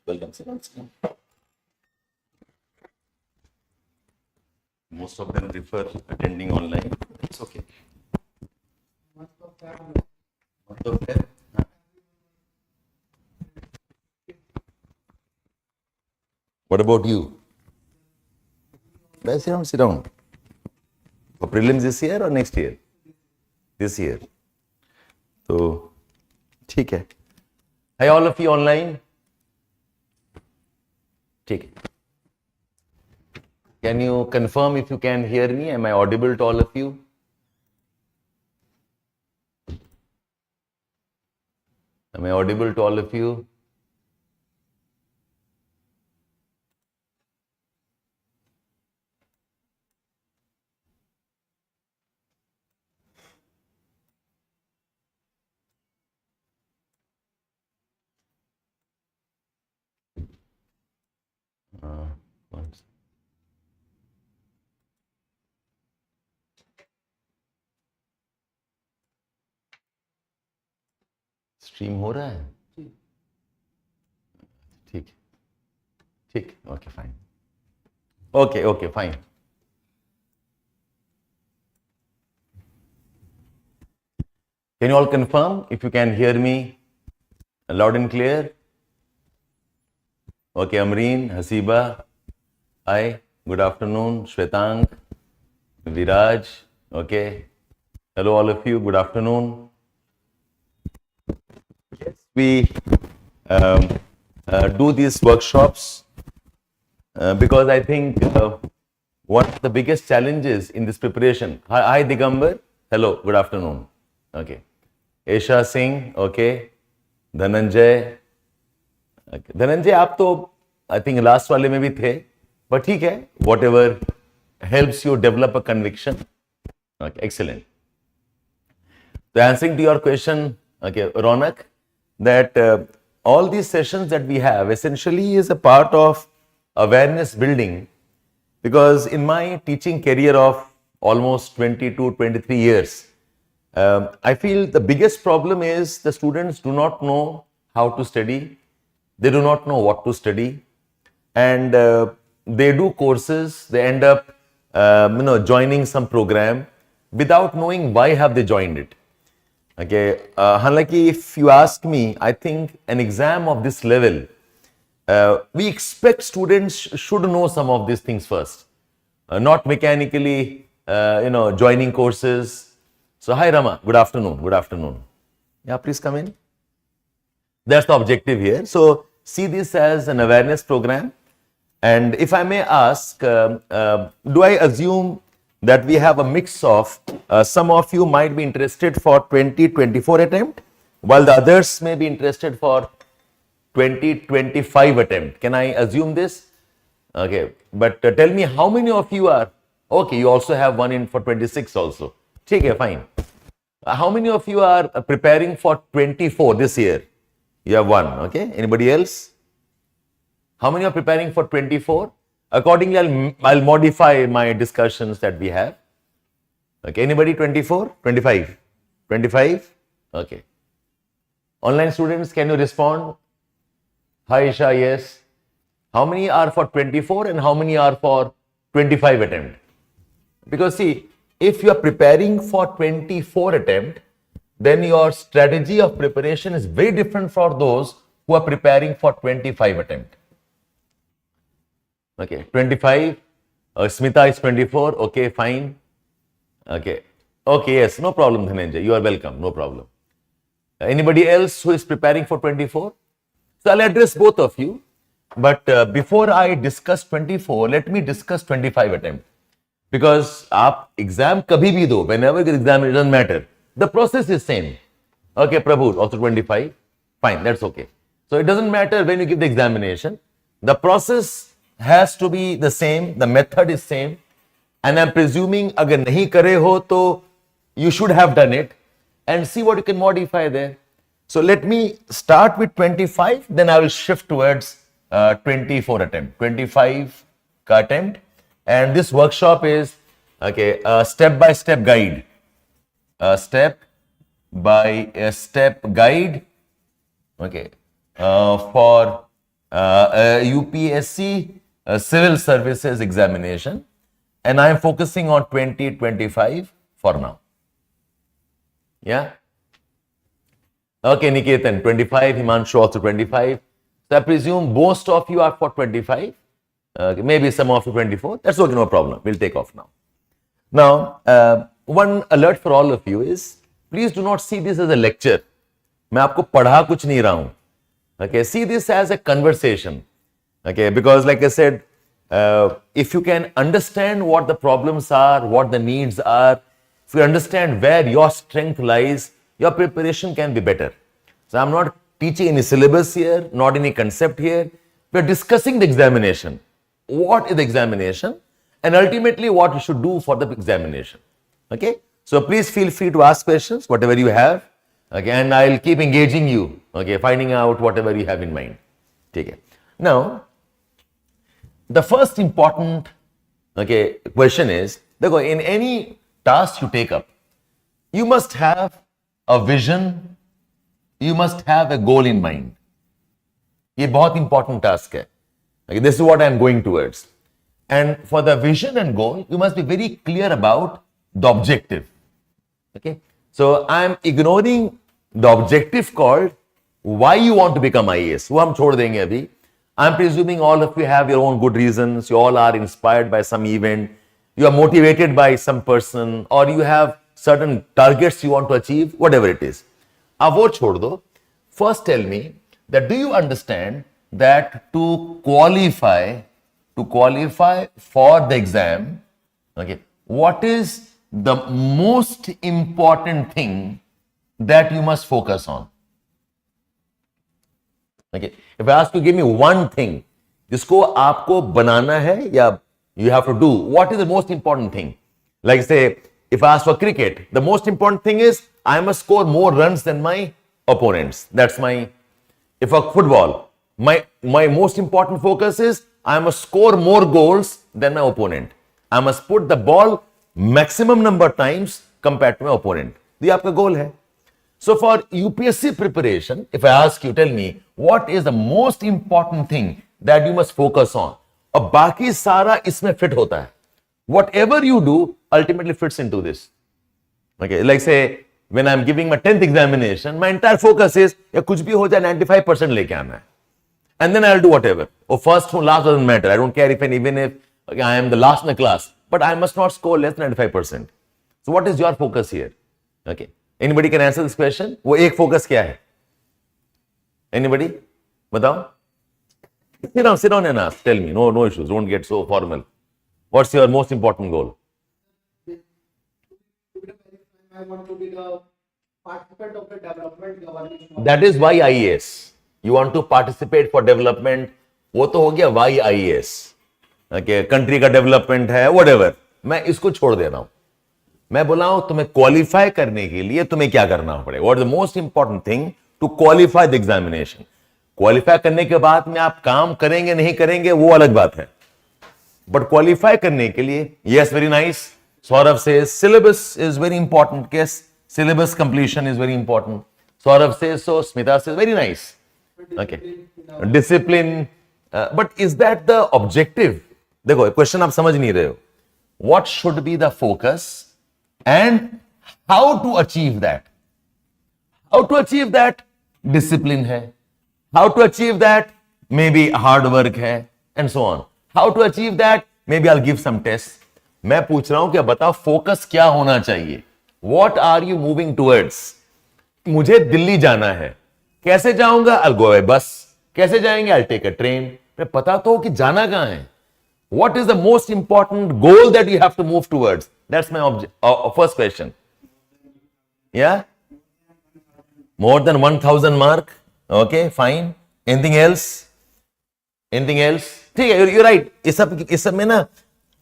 Welcome, sit down, sit down. Most of them prefer attending online. It's okay. Month of Feb. What about you? Sit down, sit down. For prelims this year or next year? This year. So, ठीक है. Hi all of you online. ठीक है. Can you confirm if you can hear me? Am I audible to all of you? Am I audible to all of you? Once. Stream हो रहा है ठीक ठीक okay fine okay fine Can you all confirm if you can hear me loud and clear? Okay, Amreen, Hasiba, hi, good afternoon, Shwetank, Viraj, okay, hello all of you, good afternoon. Yes, we do these workshops because I think one of the biggest challenges in this preparation. Hi Digambar, hello, good afternoon. Okay, Esha Singh, okay, Dhananjay. Dhananjay आप तो I think last वाले में भी थे but ठीक है whatever helps you develop a conviction excellent तो answering to your question okay Raunak that all these sessions that we have essentially is a part of awareness building because in my teaching career of almost 22-23 years I feel the biggest problem is the students do not know how to study. They do not know what to study and they do courses, they end up joining some program without knowing why have they joined it. Okay, halaki if you ask me, I think an exam of this level, we expect students should know some of these things first, not mechanically joining courses. So hi Rama, good afternoon. Yeah, please come in. That's the objective here. So see this as an awareness program. And if I may ask, do I assume that we have a mix of some of you might be interested for 2024 attempt, while the others may be interested for 2025 attempt. Can I assume this? Okay, but tell me how many of you are, okay, you also have one in for 26 also. Okay, fine. How many of you are preparing for 24 this year? You have one, okay? Anybody else? How many are preparing for 24? Accordingly, I'll modify my discussions that we have. Okay, anybody 24? 25? 25? Okay. Online students, can you respond? Hi Isha, yes. How many are for 24 and how many are for 25 attempt? Because see, if you are preparing for 24 attempt, then your strategy of preparation is very different for those who are preparing for 25 attempt. Okay, 25, Smita is 24, okay, fine. Okay, yes, no problem Dhananjay, you are welcome, no problem. Anybody else who is preparing for 24? So I'll address both of you, but before I discuss 24, let me discuss 25 attempt. Because aap exam kabhi bhi do, whenever the exam, it doesn't matter. The process is same. Okay, Prabhu, also 25. Fine, that's okay. So it doesn't matter when you give the examination. The process has to be the same. The method is same. And I'm presuming agar nahi kare ho, to you should have done it. And see what you can modify there. So let me start with 25. Then I will shift towards 24 attempt. 25 ka attempt. And this workshop is okay, a step-by-step guide. A step-by-step guide, okay, for UPSC civil services examination, and I am focusing on 2025 for now. Yeah. Okay, Niketan, 25, Himanshu also 25. So I presume most of you are for 25. Maybe some of you 24. That's okay, no problem. We'll take off now. Now, one alert for all of you is, please do not see this as a lecture. मैं आपको पढ़ा कुछ नहीं रहा हूं. Okay, see this as a conversation. Okay, because like I said, if you can understand what the problems are, what the needs are, if you understand where your strength lies, your preparation can be better. So I'm not teaching any syllabus here, not any concept here. We're discussing the examination. What is the examination? And ultimately what you should do for the examination. Okay? So please feel free to ask questions, whatever you have. Okay, and I'll keep engaging you, okay, finding out whatever you have in mind. Take it. Now, the first important, okay, question is, in any task you take up, you must have a vision, you must have a goal in mind. ये बहुत important task है. Okay, this is what I am going towards. And for the vision and goal, you must be very clear about the objective. Okay. So I am ignoring the objective called why you want to become IAS. वो हम छोड़ देंगे अभी. I am presuming all of you have your own good reasons. You all are inspired by some event. You are motivated by some person, or you have certain targets you want to achieve, whatever it is. अब वो छोड़ दो. First tell me that do you understand that to qualify for the exam, okay, what is the most important thing that you must focus on? Okay, if I ask you, give me one thing जिसको आपको बनाना है या you have to do, what is the most important thing? Like say, if I ask for cricket, the most important thing is I must score more runs than my opponents. That's my. If for football, my most important focus is I must score more goals than my opponent. I must put the ball maximum number of times compared to my opponent. ये आपका goal है. So for UPSC preparation, if I ask you, tell me what is the most important thing that you must focus on. और बाकी सारा इसमें fit होता है. Whatever you do ultimately fits into this. Okay, like say when I'm giving my 10th examination, my entire focus is या कुछ भी हो जाए 95% लेके आना है. And then I'll do whatever. Or first or last doesn't matter. I don't care even if okay, I am the last in the class, but I must not score less than 95%. So what is your focus here? Okay. Anybody can answer this question? वो एक focus क्या है? Anybody? बताओ. Sit down and ask. Tell me. No issues. Don't get so formal. What's your most important goal? I want to be the participant of the development government. That is why IAS. You want to participate for development. वो तो हो गया why IAS. Okay, country का development है, whatever. मैं इसको छोड़ दे रहा हूं. मैं बोला हूं तुम्हें qualify करने के लिए तुम्हें क्या करना पड़ेगा? What is the most important thing to qualify the examination? Qualify करने के बाद में आप काम करेंगे नहीं करेंगे वो अलग बात है. But qualify करने के लिए, yes, very nice. Saurav says syllabus is very important. Yes, syllabus completion is very important. Saurav says so. Smita says very nice. Okay, discipline. But is that the objective? देखो, question आप समझ नहीं रहे हो. What should be the focus and how to achieve that? How to achieve that? Discipline है. How to achieve that? Maybe hard work है, and so on. How to achieve that? Maybe I'll give some tests. मैं पूछ रहा हूं कि बताओ focus क्या होना चाहिए. What are you moving towards? मुझे दिल्ली जाना है. कैसे जाऊंगा? I'll go by bus. कैसे जाएंगे? I'll take a train. मैं पता तो हो कि जाना कहां है. What is the most important goal that you have to move towards? That's my first question. Yeah? More than 1000 mark? Okay, fine. Anything else? Anything else? ठीक है, you're right. इस सब में ना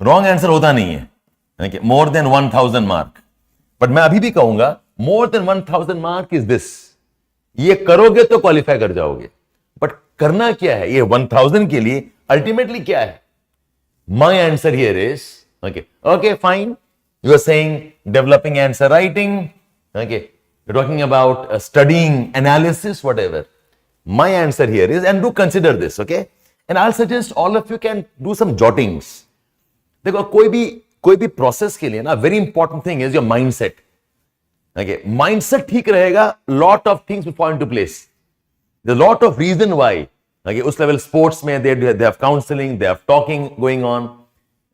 wrong answer होता नहीं है. Okay, more than 1000 mark. But मैं अभी भी कहूंगा more than 1000 mark is this. ये करोगे तो qualify कर जाओगे. But करना क्या है? ये 1000 के लिए ultimately क्या है? My answer here is okay, fine. You are saying developing answer writing. Okay, you're talking about studying, analysis, whatever. my answer here is, and do consider this, okay, and I'll suggest all of you can do some jottings. देखो कोई भी process के लिए ना very important thing is your mindset. Okay, mindset ठीक रहेगा, lot of things will fall into place. There's a lot of reason why. Okay, उस level sports में they have counseling, they have talking going on.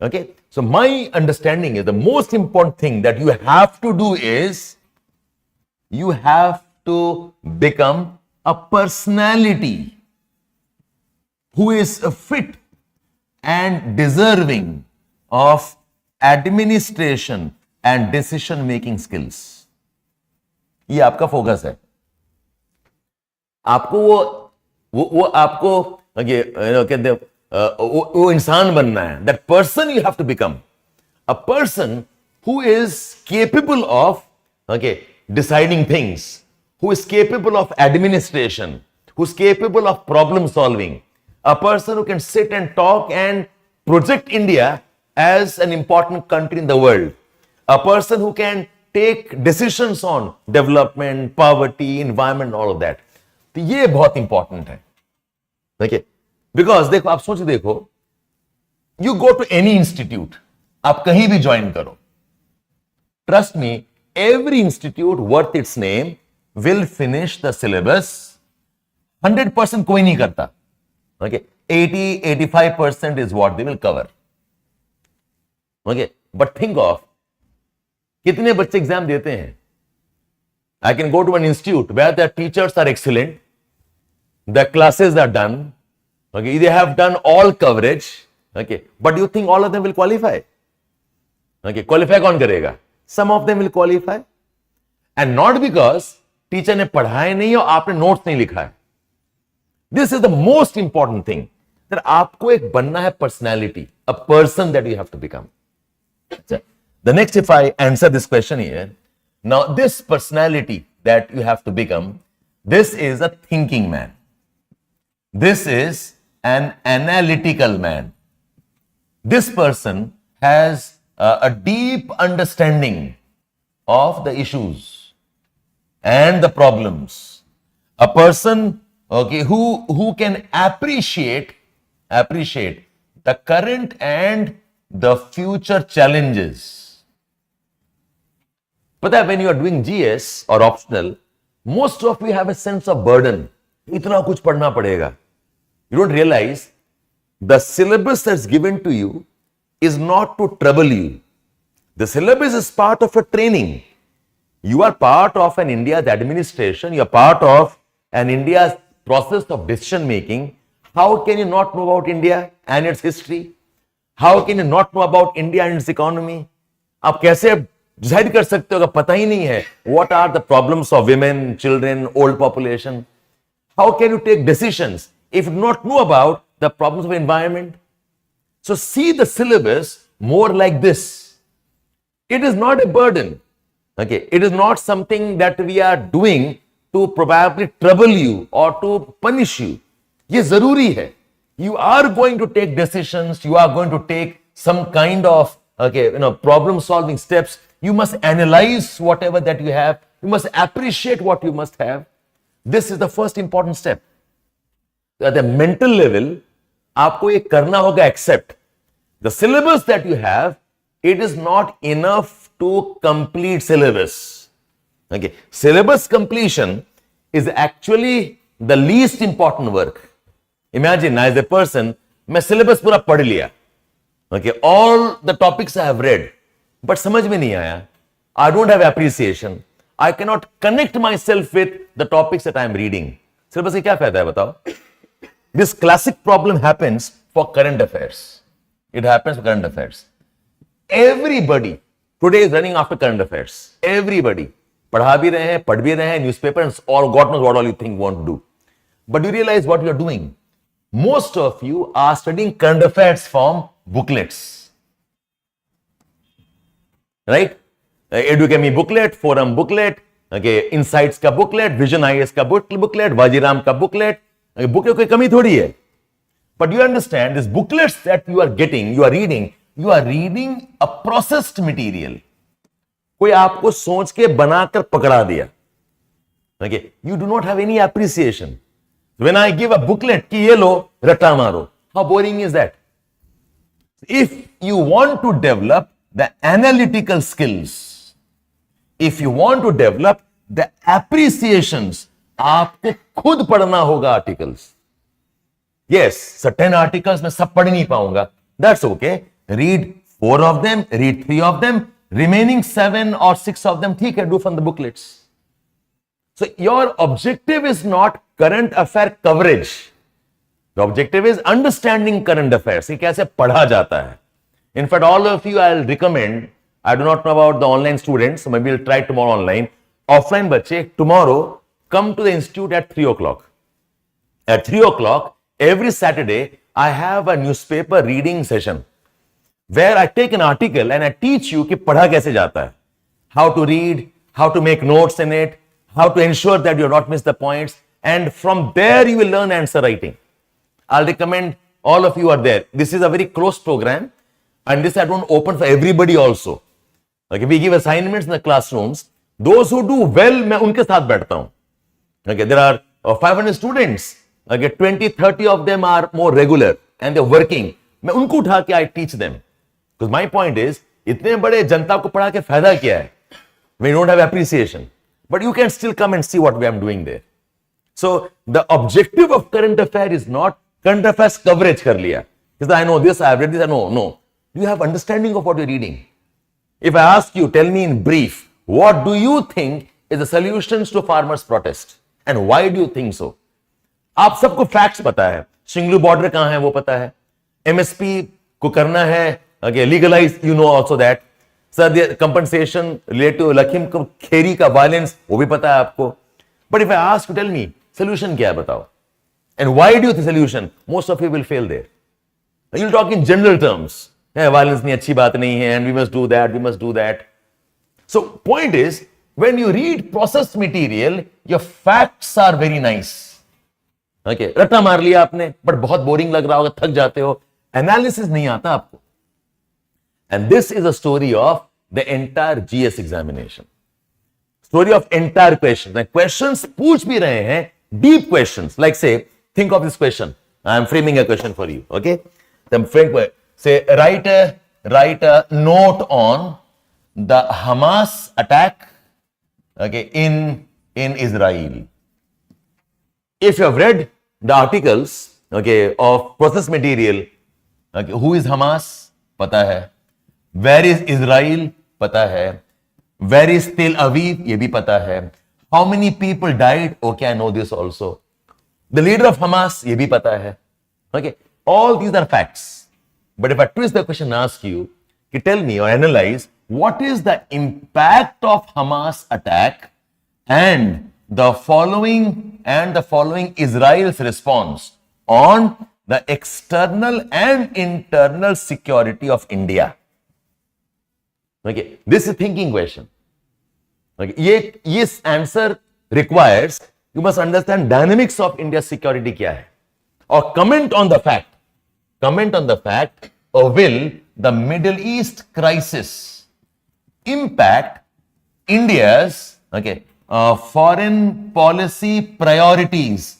Okay, so my understanding is the most important thing that you have to do is you have to become a personality who is fit and deserving of administration and decision making skills. ये आपका focus है. आपको वो आपको कहते हैं वो इंसान बनना है. That person you have to become a person who is capable of deciding things, who is capable of administration, who is capable of problem solving, a person who can sit and talk and project India as an important country in the world, a person who can take decisions on development, poverty, environment, all of that. तो ये बहुत important है. देखिए, because देखो आप सोच देखो, you go to any institute, आप कहीं भी ज्वाइन करो, trust me, every institute worth its name will finish the syllabus. 100% कोई नहीं करता. Okay, 80-85% is what they will cover. Okay, but think of कितने बच्चे एग्जाम देते हैं. I can go to an institute where the teachers are excellent, the classes are done, okay, they have done all coverage, okay, but you think all of them will qualify? Okay, qualify कौन करेगा? Some of them will qualify, and not because teacher ने पढ़ाया नहीं और आपने notes नहीं लिखा है. This is the most important thing, that आपको एक बनना है personality, a person that you have to become. The next, if I answer this question here, now this personality that you have to become, this is a thinking man. This is an analytical man. This person has a deep understanding of the issues and the problems. A person, okay, who can appreciate the current and the future challenges. But that when you are doing GS or optional, most of you have a sense of burden. इतना कुछ पढ़ना पड़ेगा. You don't realize the syllabus that's given to you is not to trouble you. The syllabus is part of your training. You are part of an India's administration. You are part of an India's process of decision making. How can you not know about India and its history? How can you not know about India and its economy? आप कैसे decide कर सकते हो अगर पता ही नहीं है what are the problems of women, children, old population? How can you take decisions if you do not know about the problems of environment? So see the syllabus more like this. It is not a burden. Okay, it is not something that we are doing to probably trouble you or to punish you. ये जरूरी है. You are going to take decisions. You are going to take some kind of problem solving steps. You must analyze whatever that you have. You must appreciate what you must have. This is the first important step. At the mental level, आपको ये करना होगा accept the syllabus that you have. It is not enough to complete syllabus. Okay, syllabus completion is actually the least important work. Imagine as a person, मैं syllabus पूरा पढ़ लिया. Okay, all the topics I have read, but समझ में नहीं आया. I don't have appreciation. I cannot connect myself with the topics that I am reading. Syllabus से क्या फायदा है बताओ? This classic problem happens for current affairs. It happens for current affairs. Everybody today is running after current affairs. Everybody. पढ़ा भी रहे हैं, पढ़ भी रहे हैं, newspaper and all God knows what all you think want to do. But you realize what you are doing. Most of you are studying current affairs from booklets. Right? Edukemy booklet, forum booklet, okay, insights का booklet, Mission IAS का booklet, Vajiram का booklet. Booklet कोई कमी थोड़ी है. But you understand, these booklets that you are getting, you are reading a processed material. कोई आपको सोच के बनाकर पकड़ा दिया. Okay, you do not have any appreciation. When I give a booklet कि ये लो रट्टा मारो, how boring is that? If you want to develop the analytical skills, if you want to develop the appreciations, आपको खुद पढ़ना होगा articles. Yes, certain articles मैं सब पढ़ नहीं पाऊंगा. That's okay. Read 4 of them, read 3 of them, remaining 7 or 6 of them, ठीक है, do from the booklets. So your objective is not current affair coverage. The objective is understanding current affairs. कि कैसे पढ़ा जाता है. In fact, all of you, I'll recommend. I do not know about the online students, so maybe we'll try tomorrow online. Offline बच्चे, tomorrow come to the institute at 3 o'clock. At 3 o'clock, every Saturday, I have a newspaper reading session where I take an article and I teach you कि पढ़ा कैसे जाता है. How to read, how to make notes in it, how to ensure that you not miss the points, and from there you will learn answer writing. I'll recommend all of you are there. This is a very close program, and this I don't open for everybody also. Okay, we give assignments in the classrooms. Those who do well, मैं उनके साथ बैठता हूँ. Okay, there are 500 students. Okay, 20-30 of them are more regular and they're working. मैं उनको उठा के I teach them. Because my point is, इतने बड़े जनता को पढ़ा के फायदा क्या है? We don't have appreciation. But you can still come and see what we are doing there. So the objective of current affair is not current affairs coverage कर लिया. Because I know this, I have read this. No. Do you have understanding of what you're reading? If I ask you, tell me in brief, what do you think is the solutions to farmers' protest? And why do you think so? आप सबको facts पता है. Shinglu border कहाँ है वो पता है. MSP को करना है. Okay, legalize, you know also that. Sir, the compensation related to Lakhim Kheri का violence, वो भी पता है आपको. But if I ask you, tell me, solution क्या है बताओ? And why do you think solution? Most of you will fail there. You'll talk in general terms. Yeah, violence नहीं अच्छी बात नहीं है, and we must do that, we must do that. So point is, when you read process material, your facts are very nice. Okay, रट्टा मार लिया आपने, but बहुत boring लग रहा होगा, थक जाते हो. Analysis नहीं आता आपको. And this is a story of the entire GS examination. Story of entire questions. And questions पूछ भी रहे हैं, deep questions. Like say, think of this question. I am framing a question for you. Okay? Then say, write a note on the Hamas attack, okay, in Israel. If you have read the articles, okay, of process material, okay, who is Hamas? पता है. Where is Israel? पता है. Where is Tel Aviv? ये भी पता है. How many people died? Okay, I know this also. The leader of Hamas, ये भी पता है. Okay, all these are facts. But if I twist the question and ask you, tell me or analyze what is the impact of Hamas attack and the following Israel's response on the external and internal security of India. Okay, this is a thinking question. Okay, yes, answer requires you must understand dynamics of India's security क्या है, or comment on the fact. Comment on the fact, or will the Middle East crisis impact India's foreign policy priorities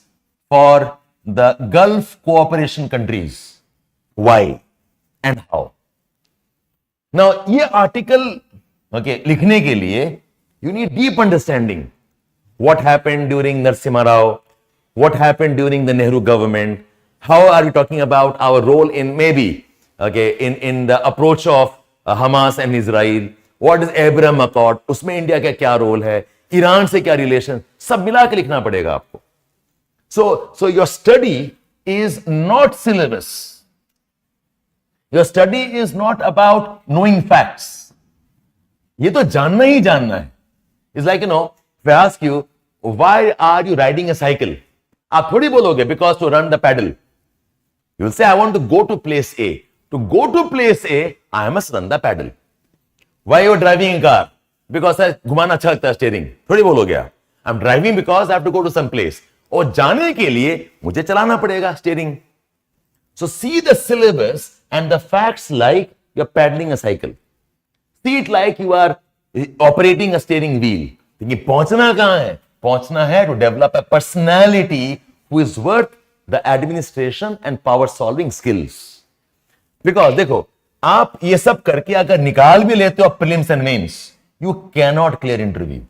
for the Gulf cooperation countries? Why and how? Now, ये article लिखने के लिए you need deep understanding. What happened during Narasimha Rao? What happened during the Nehru government? How are we talking about our role in maybe in the approach of Hamas and Israel? What is Abraham Accord? उसमें India का क्या role है? Iran से क्या relation? सब मिला के लिखना पड़ेगा आपको. So your study is not syllabus. Your study is not about knowing facts. ये तो जानना ही जानना है. It's like, if I ask you, why are you riding a cycle? आप थोड़ी बोलोगे because to run the pedal. You will say, I want to go to place A. To go to place A, I must run the pedal. Why are you driving a car? Because घुमाना अच्छा लगता है steering. थोड़ी बोलोगे आप. I'm driving because I have to go to some place. और जाने के लिए मुझे चलाना पड़ेगा steering. So see the syllabus and the facts like you're pedaling a cycle. See it like you are operating a steering wheel. लेकिन पहुंचना कहां है? पहुंचना है to develop a personality who is worth the administration and power solving skills. Because देखो, आप ये सब करके अगर निकाल भी लेते हो prelims and mains, you cannot clear interview.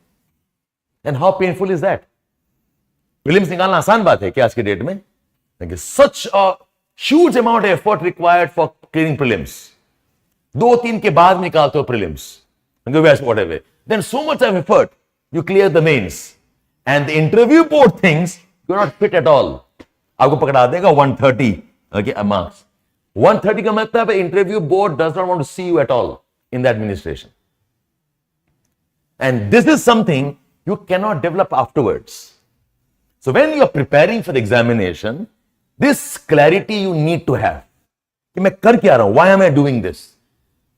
And how painful is that? Prelims निकालना आसान बात है क्या आज के डेट में? Such a huge amount of effort required for clearing prelims. 2-3 के बाद निकालते हो prelims. Whatever. Then so much of effort, you clear the mains. And the interview board thinks you're not fit at all. आपको पकड़ा देगा 130 okay, marks. 130 का मतलब है interview board does not want to see you at all in the administration. And this is something you cannot develop afterwards. So when you are preparing for the examination, this clarity you need to have. कि मैं कर क्या रहा हूं? Why am I doing this?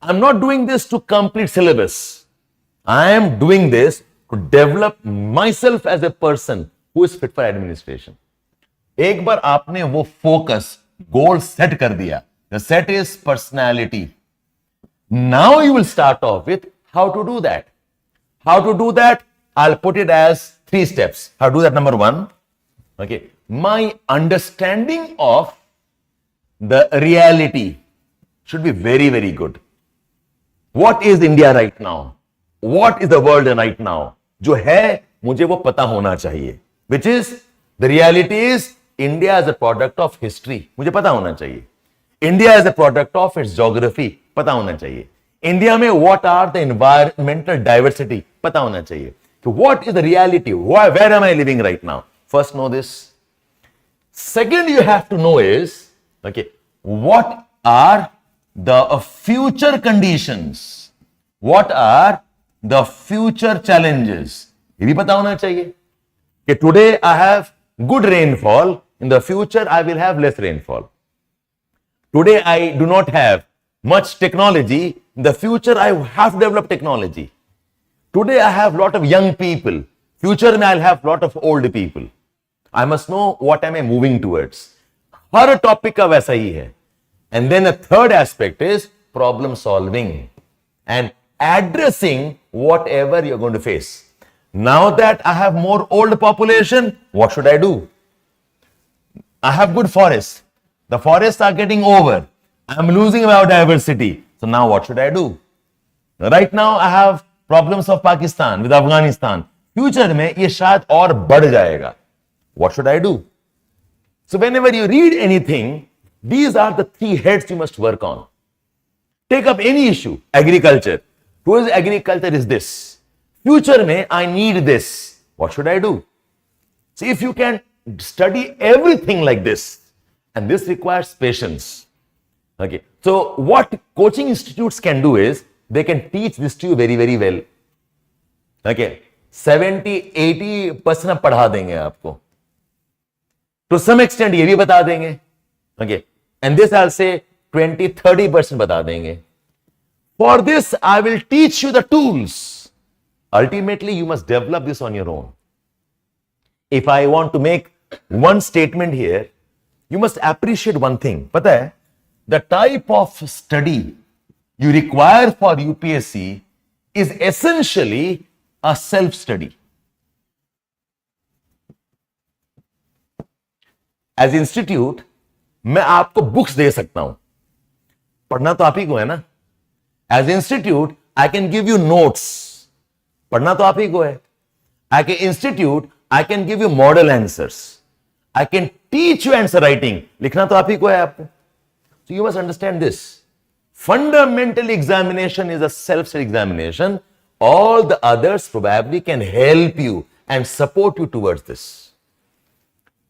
I'm not doing this to complete syllabus. I am doing this to develop myself as a person who is fit for administration. एक बार आपने वो focus goal set कर दिया, the set is personality. Now you will start off with how to do that. How to do that? I'll put it as 3 steps. How to do that? Number 1, okay, my understanding of the reality should be very, very good. What is India right now? What is the world right now? जो है मुझे वो पता होना चाहिए. Which is the reality is India is a product of history. मुझे पता होना चाहिए. India is a product of its geography. पता होना चाहिए. India में what are the environmental diversity? पता होना चाहिए. So what is the reality? Where am I living right now? First know this. Second you have to know is, okay, what are the future conditions? What are the future challenges? ये भी पता होना चाहिए कि today I have good rainfall, in the future I will have less rainfall. Today I do not have much technology, in the future I have to develop technology. Today I have lot of young people, future में I'll have lot of old people. I must know what am I moving towards. Her topic का वैसा ही है. And then the third aspect is problem solving and addressing whatever you're going to face. Now that I have more old population, what should I do? I have good forests. The forests are getting over. I'm losing biodiversity. So now what should I do? Right now I have problems of Pakistan with Afghanistan. Future में ये शायद और बढ़ जाएगा. What should I do? So whenever you read anything, these are the 3 heads you must work on. Take up any issue. Agriculture. Towards agriculture is this. Future mein, I need this. What should I do? See, if you can study everything like this, and this requires patience. Okay. So what coaching institutes can do is, they can teach this to you very, very well. Okay. 70-80% अब पढ़ा देंगे आपको. To some extent ये भी बता देंगे. Okay. And this I'll say 20-30% बता देंगे. For this, I will teach you the tools. Ultimately, you must develop this on your own. If I want to make one statement here, you must appreciate one thing. पता है, the type of study you require for UPSC is essentially a self-study. As institute, मैं आपको books दे सकता हूं, पढ़ना तो आप ही को है ना. As institute, I can give you notes, पढ़ना तो आप ही को है. As an institute, I can give you model answers. I can teach you answer writing, लिखना तो आप ही को है आपको. So you must understand this. Fundamentally, examination is a self-study examination. All the others probably can help you and support you towards this.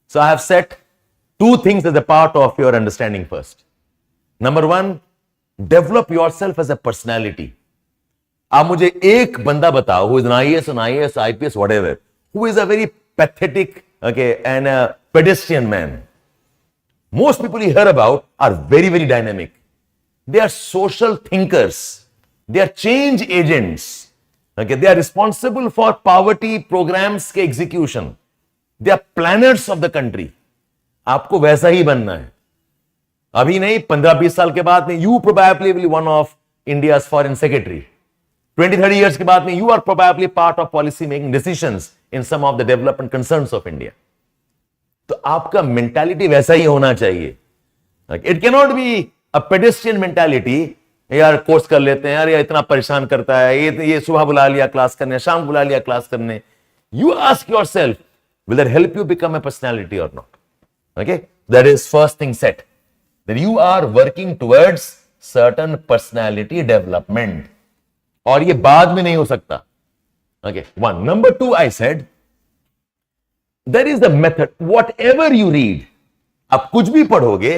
So I have set 2 things as a part of your understanding first. Number 1, develop yourself as a personality. आप मुझे एक बंदा बताओ who is an IAS, an IAS, IPS, whatever, who is a very pathetic, okay, and a pedestrian man. Most people you hear about are very, very dynamic. They are social thinkers. They are change agents. Okay, they are responsible for poverty programs के execution. They are planners of the country. आपको वैसा ही बनना है. अभी नहीं, 15-20 साल के बाद में you probably will be one of India's foreign secretary. 20-30 years के बाद में you are probably part of policy making decisions in some of the development concerns of India. तो आपका मेंटालिटी वैसा ही होना चाहिए. It can not be a pedestrian mentality. यार course कर लेते हैं, यार ये इतना परेशान करता है, ये सुबह बुला लिया क्लास करने, शाम बुला लिया क्लास करने. You ask yourself, will that help you become a personality or not? Okay, that is first thing set. That you are working towards certain personality development. और ये बाद में नहीं हो सकता. Okay, one. Number two, I said, there is the method. Whatever you read, आप कुछ भी पढ़ोगे,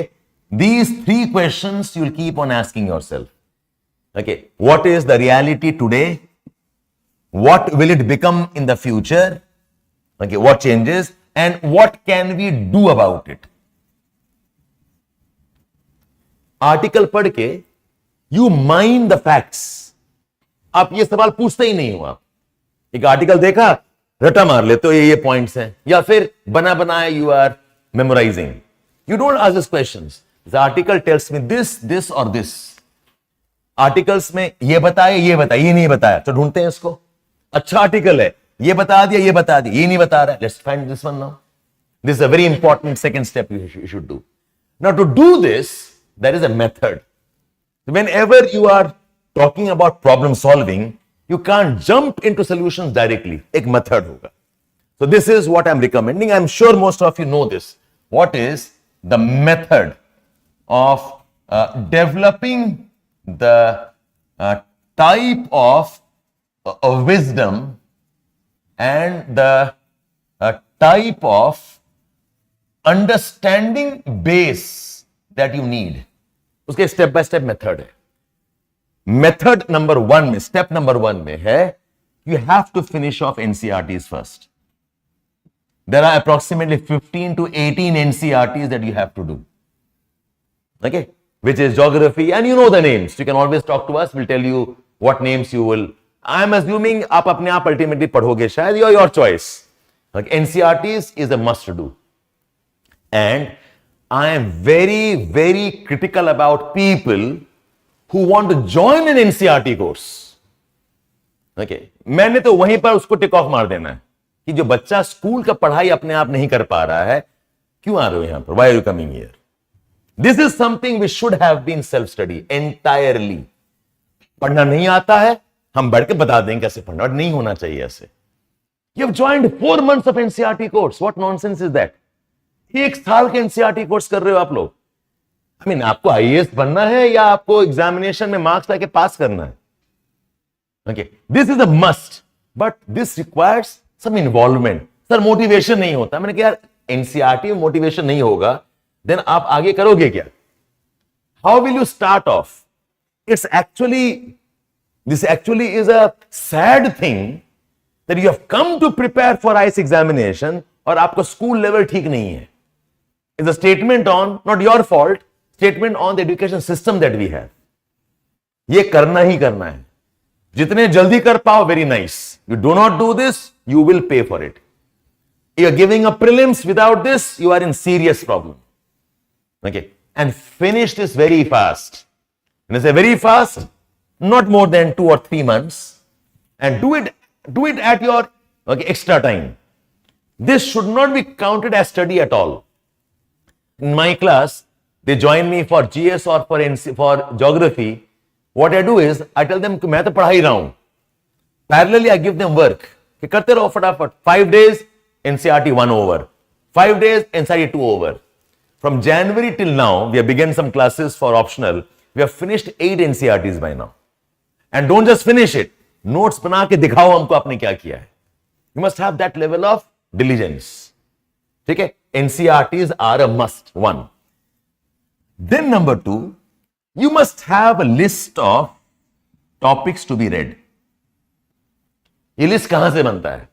these three questions you will keep on asking yourself. Okay, what is the reality today? What will it become in the future? Okay, what changes? And what can we do about it? Article पढ़ के you mine the facts. आप ये सवाल पूछते ही नहीं हो. आप एक आर्टिकल देखा, रटा मार लेते हो, ये पॉइंट्स हैं, या फिर बना बनाया you are memorizing. You don't ask these questions. The article tells me this or this. Articles में ये बताया, ये नहीं बताया, तो ढूंढते हैं इसको. अच्छा आर्टिकल है, ये बता दिया, ये नहीं बता रहा. Let's find this one now. This is a very important second step you should do. Now to do this, there is a method. Whenever you are talking about problem solving, you can't jump into solutions directly. एक method होगा. So this is what I'm recommending. I'm sure most of you know this. What is the method of developing the type of wisdom and the type of understanding base that you need. उसके step by step method है. Method number 1 में, step number 1 में है, you have to finish off NCERTs first. There are approximately 15 to 18 NCERTs that you have to do. Okay, which is geography, and you know the names. You can always talk to us. We'll tell you what names you will. I am assuming आप अपने आप ultimately पढ़ोगे शायद, your choice. Like NCERTs is a must do. And I am very, very critical about people who want to join an NCERT course. Okay, मैंने तो वहीं पर उसको टिक ऑफ मार देना है कि जो बच्चा स्कूल का पढ़ाई अपने आप नहीं कर पा रहा है, क्यों आ रहे हो यहां पर? Why are you coming here? This is something which should have been self-study entirely. पढ़ना नहीं आता है, हम बैठ के बता देंगे कैसे पढ़ना, और नहीं होना चाहिए ऐसे. You have joined 4 months of NCERT course. What nonsense is that? 1 साल के NCERT कोर्स कर रहे हो आप लोग. I mean, आपको IAS बनना है या आपको एग्जामिनेशन में मार्क्स लाके पास करना है? Okay, this is a must, but this requires some involvement. Sir motivation नहीं होता. मैंने कहा यार NCERT में मोटिवेशन नहीं होगा, देन आप आगे करोगे क्या? How will you start off? This actually is a sad thing that you have come to prepare for IAS examination और आपको स्कूल लेवल ठीक नहीं है. It's a statement on, not your fault, statement on the education system that we have. ये करना ही करना है. जितने जल्दी कर पाओ, very nice. You do not do this, you will pay for it. You are giving a prelims without this, you are in serious problem. Okay, and finish this very fast. When I say very fast, not more than 2 or 3 months, and do it at your extra time. This should not be counted as study at all. In my class, they join me for GS or for geography. What I do is I tell them कि मैं तो पढ़ा ही रहा हूं. Parallelly, I give them work. कि करते रहो फटाफट. 5 days NCERT 1 over. 5 days NCERT 2 over. From January till now, we have begun some classes for optional. We have finished 8 NCERTs by now. And don't just finish it. Notes बना के दिखाओ हमको आपने क्या किया है. You must have that level of diligence. ठीक है? NCERTs are a must. 1. Then number 2, you must have a list of topics to be read. ये लिस्ट कहां से बनता है?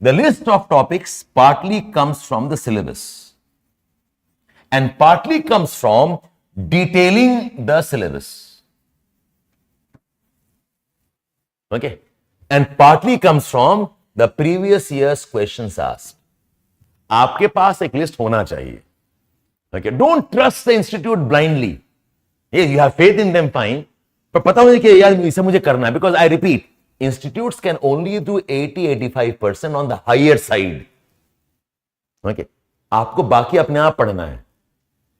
The list of topics partly comes from the syllabus and partly comes from detailing the syllabus. Okay, and partly comes from the previous year's questions asked. आपके पास एक list होना चाहिए. Okay, don't trust the institute blindly. Yes, you have faith in them, fine, पर पता होना कि यार इसे मुझे करना है. Because I repeat, institutes can only do 80-85% on the higher side. Okay, आपको बाकी अपने आप पढ़ना है.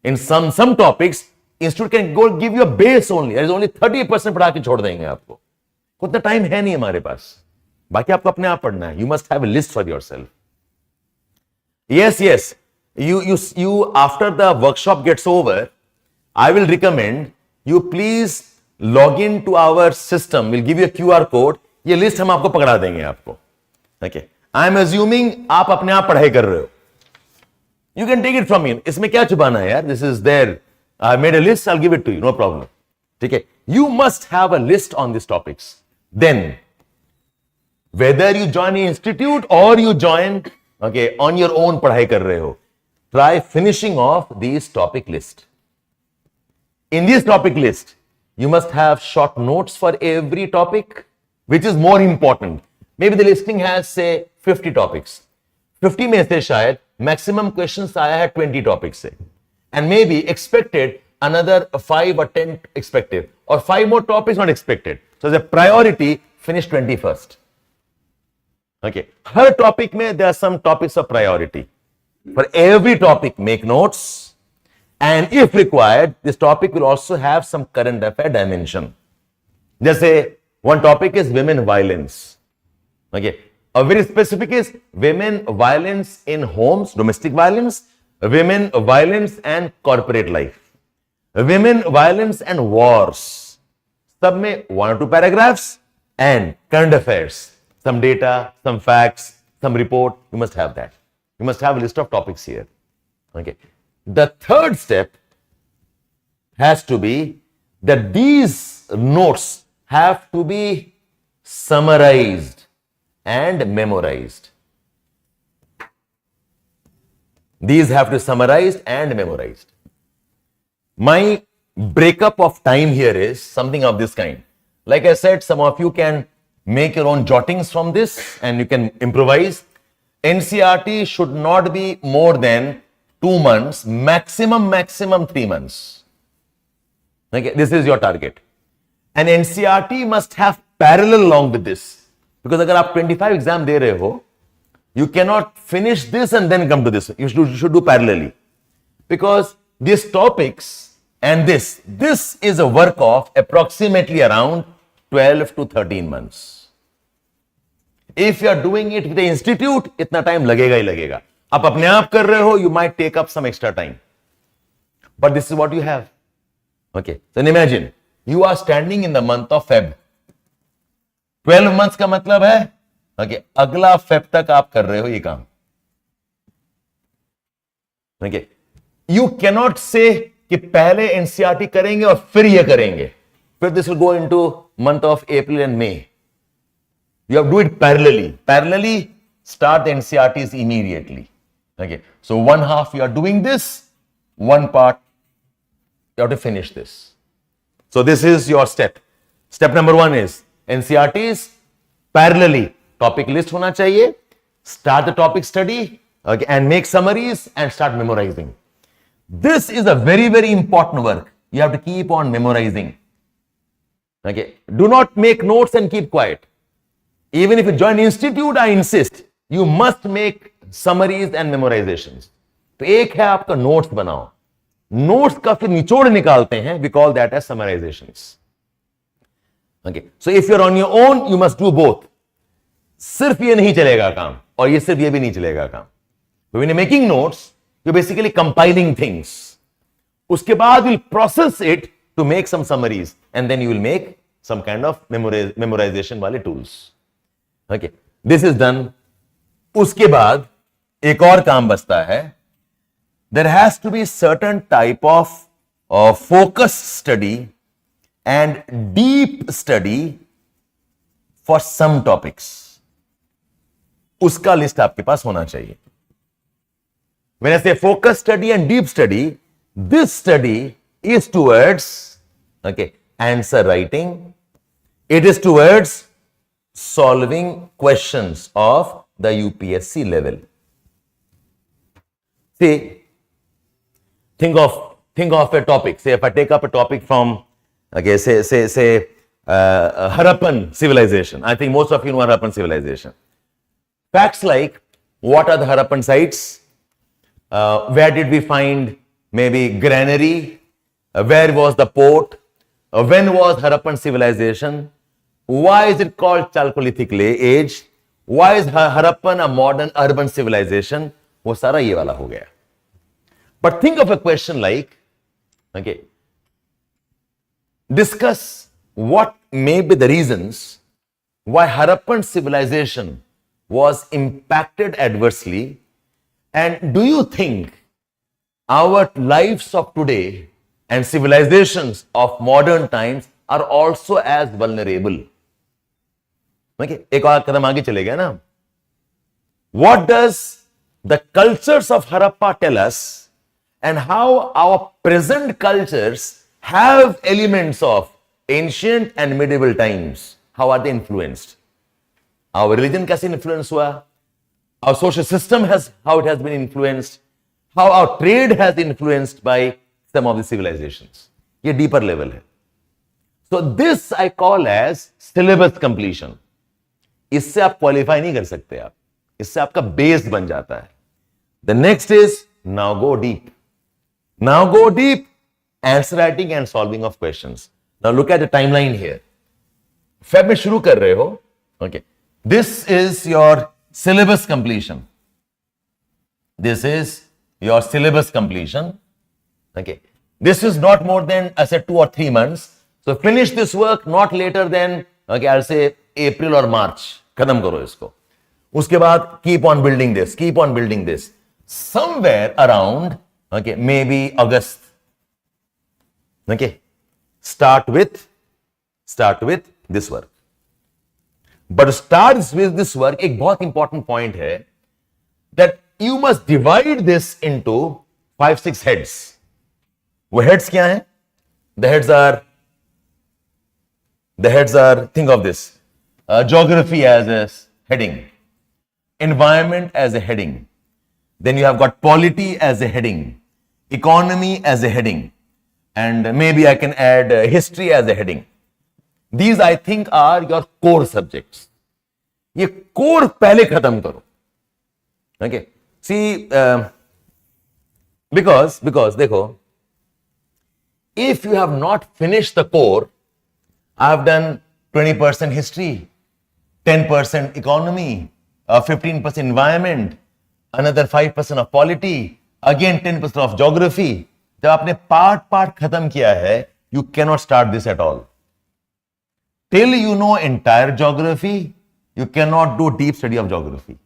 In some topics, institute can go give you a base only. There is only 30% पढ़ा के छोड़ देंगे आपको. उतना टाइम है नहीं हमारे पास. बाकी आपको अपने आप पढ़ना है. You must have a list for yourself. Yes. You after the workshop gets over, I will recommend you please log in to our system. We'll give you a QR code. ये लिस्ट हम आपको पकड़ा देंगे आपको. Okay. I am assuming आप अपने आप पढ़ाई कर रहे हो. You can take it from me. इसमें क्या छुपाना है यार? This is there. I made a list. I'll give it to you. No problem. ठीक है? You must have a list on these topics. Then, whether you join an institute or you join, okay, on your own पढ़ाई कर रहे हो, try finishing off these topic list. In this topic list, you must have short notes for every topic, which is more important. Maybe the listing has say 50 topics. 50 में से शायद maximum questions आया है 20 topics से, and may be expected another 5 or 10 expected, और 5 more topics not expected. So as a priority finish 21st. Okay, हर topic में there are some topics of priority. For every topic make notes, and if required this topic will also have some current affair dimension. जैसे one topic is women violence. Okay, a very specific is women violence in homes, domestic violence, women violence and corporate life, women violence and wars. सब में 1 or 2 paragraphs and current affairs, some data, some facts, some report. You must have that. You must have a list of topics here. Okay. The third step has to be that these notes have to be summarized and memorized. These have to be summarized and memorized. My breakup of time here is something of this kind. Like I said, some of you can make your own jottings from this and you can improvise. NCERT should not be more than 2 months, maximum 3 months. Okay, this is your target. And NCERT must have parallel along with this. Because अगर आप 25 exam दे रहे हो, you cannot finish this and then come to this. You should do parallelly. Because these topics and this is a work of approximately around 12 to 13 months. If you are doing it with the institute, इतना time लगेगा ही लगेगा. आप अपने आप कर रहे हो, you might take up some extra time. But this is what you have. Okay. So imagine, you are standing in the month of Feb. 12 months का मतलब है okay, अगला फेब तक आप कर रहे हो ये काम. okay. You cannot say कि पहले एनसीईआरटी करेंगे और फिर ये करेंगे, फिर this will go into month of April and may. You have to do it parallelly. Parallelly, start the NCERTs immediately. Okay. So one half you are doing this, one part you have to finish this. So this is your step. Step number 1 is NCERTs parallelly. Topic list होना चाहिए. Start the topic study, okay, and make summaries and start memorizing. This is a very, very important work. You have to keep on memorizing. Okay. Do not make notes and keep quiet. Even if you join institute, I insist, you must make summaries and memorizations. तो एक है आपका notes बनाओ, notes का फिर निचोड़ निकालते हैं, we call that as summarizations. Okay. So if you're on your own, you must do both. सिर्फ ये नहीं चलेगा काम, और ये सिर्फ ये भी नहीं चलेगा काम. But when you're making notes, you're basically compiling things. उसके बाद you'll process it to make some summaries, and then you will make some kind of memorization वाले tools. Okay. This is done. उसके बाद एक और काम बचता है. There has to be certain type of focus study and deep study for some topics. उसका list आपके पास होना चाहिए. When I say focus study and deep study, this study is towards okay, answer writing. It is towards solving questions of the UPSC level. See, think of a topic. Say if I take up a topic from okay, say Harappan civilization. I think most of you know Harappan civilization. Facts like what are the Harappan sites, Where did we find maybe granary? Where was the port? When was Harappan civilization? Why is it called Chalcolithic age? Why is Harappan a modern urban civilization? वो सारा ये वाला हो गया. But think of a question like, okay, discuss what may be the reasons why Harappan civilization was impacted adversely, and do you think our lives of today and civilizations of modern times are also as vulnerable? Okay, एक और कदम आगे चले गए ना. What does the cultures of Harappa tell us, and how our present cultures have elements of ancient and medieval times? How are they influenced? Our religion कैसे influence हुआ? Our social system how it has been influenced? How our trade has influenced by some of the civilizations? ये deeper level है. So this I call as syllabus completion. इससे आप qualify नहीं कर सकते आप. इससे आपका base बन जाता है. The next is now go deep. Now go deep. Answer writing and solving of questions. Now look at the timeline here. Feb में शुरू कर रहे हो. Okay. This is your syllabus completion. This is your syllabus completion. Okay. This is not more than, I said, 2 or 3 months. So finish this work not later than, okay, I'll say April or March. खत्म करो इसको. उसके बाद keep on building this. Keep on building this. Somewhere around, okay, maybe August. Okay. Start with this work. But start with this work, एक बहुत important point है that you must divide this into 5-6 heads. वो heads क्या हैं? The heads are, think of this, geography as a heading, environment as a heading, then you have got polity as a heading, economy as a heading, and maybe I can add history as a heading. These I think are your core subjects. ये core पहले खत्म करो. Okay. See, because देखो, if you have not finished the core, I have done 20% history, 10% economy, 15% environment, another 5% of polity, again 10% of geography. जब आपने part खत्म किया है, you cannot start this at all. Till you know entire geography, you cannot do deep study of geography.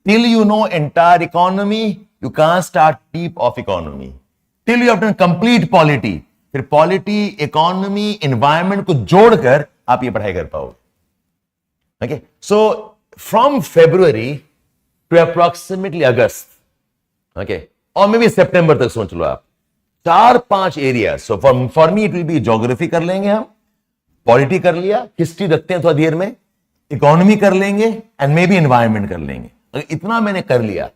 Till you know entire economy, you can't start deep of economy. Till you have done complete polity, फिर polity, economy, environment को जोड़कर आप ये पढ़ाई कर पाओगे. Okay, so from February to approximately August, okay, or maybe September तक सोच लो आप. 4-5 areas. So for me it will be geography कर लेंगे हम, पॉलिटी कर लिया, हिस्ट्री रखते हैं थोड़ा देर में, इकोनॉमी कर लेंगे एंड मे बी एनवायरमेंट कर लेंगे. इतना मैंने कर लिया.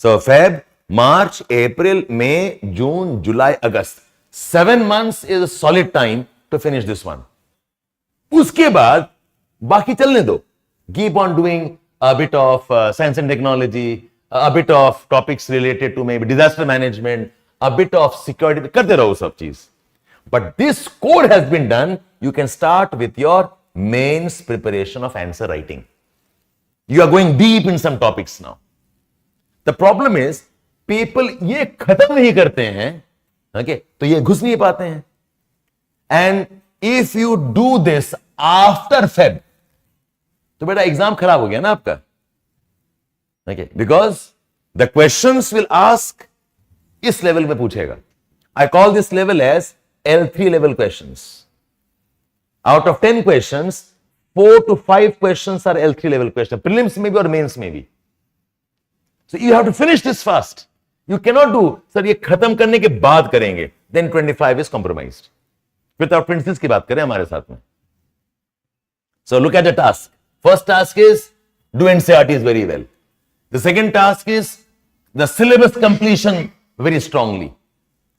So Feb, March, April, May, June, July, August, 7 months is a solid time to finish this one. उसके बाद बाकी चलने दो. Keep on doing a bit of science and technology, a bit of topics related to may be disaster management, a bit of security, करते रहो सब चीज. But this core has been done. You can start with your mains preparation of answer writing. You are going deep in some topics now. The problem is people ये खत्म नहीं करते हैं, okay? तो ये घुस नहीं पाते हैं. And if you do this after Feb, तो बेटा एग्जाम खराब हो गया ना आपका. Okay? Because the questions will ask इस लेवल में पूछेगा. I call this level as L3 level questions. Out of 10 questions, 4 to 5 questions are L3 level questions. Prelims maybe or mains maybe. So you have to finish this fast. You cannot do, sir, ये खत्म करने के बाद करेंगे. Then 25 is compromised. फिर आप principles की बात करें हमारे साथ में. So look at the task. First task is do NCERTs very well. The second task is the syllabus completion very strongly.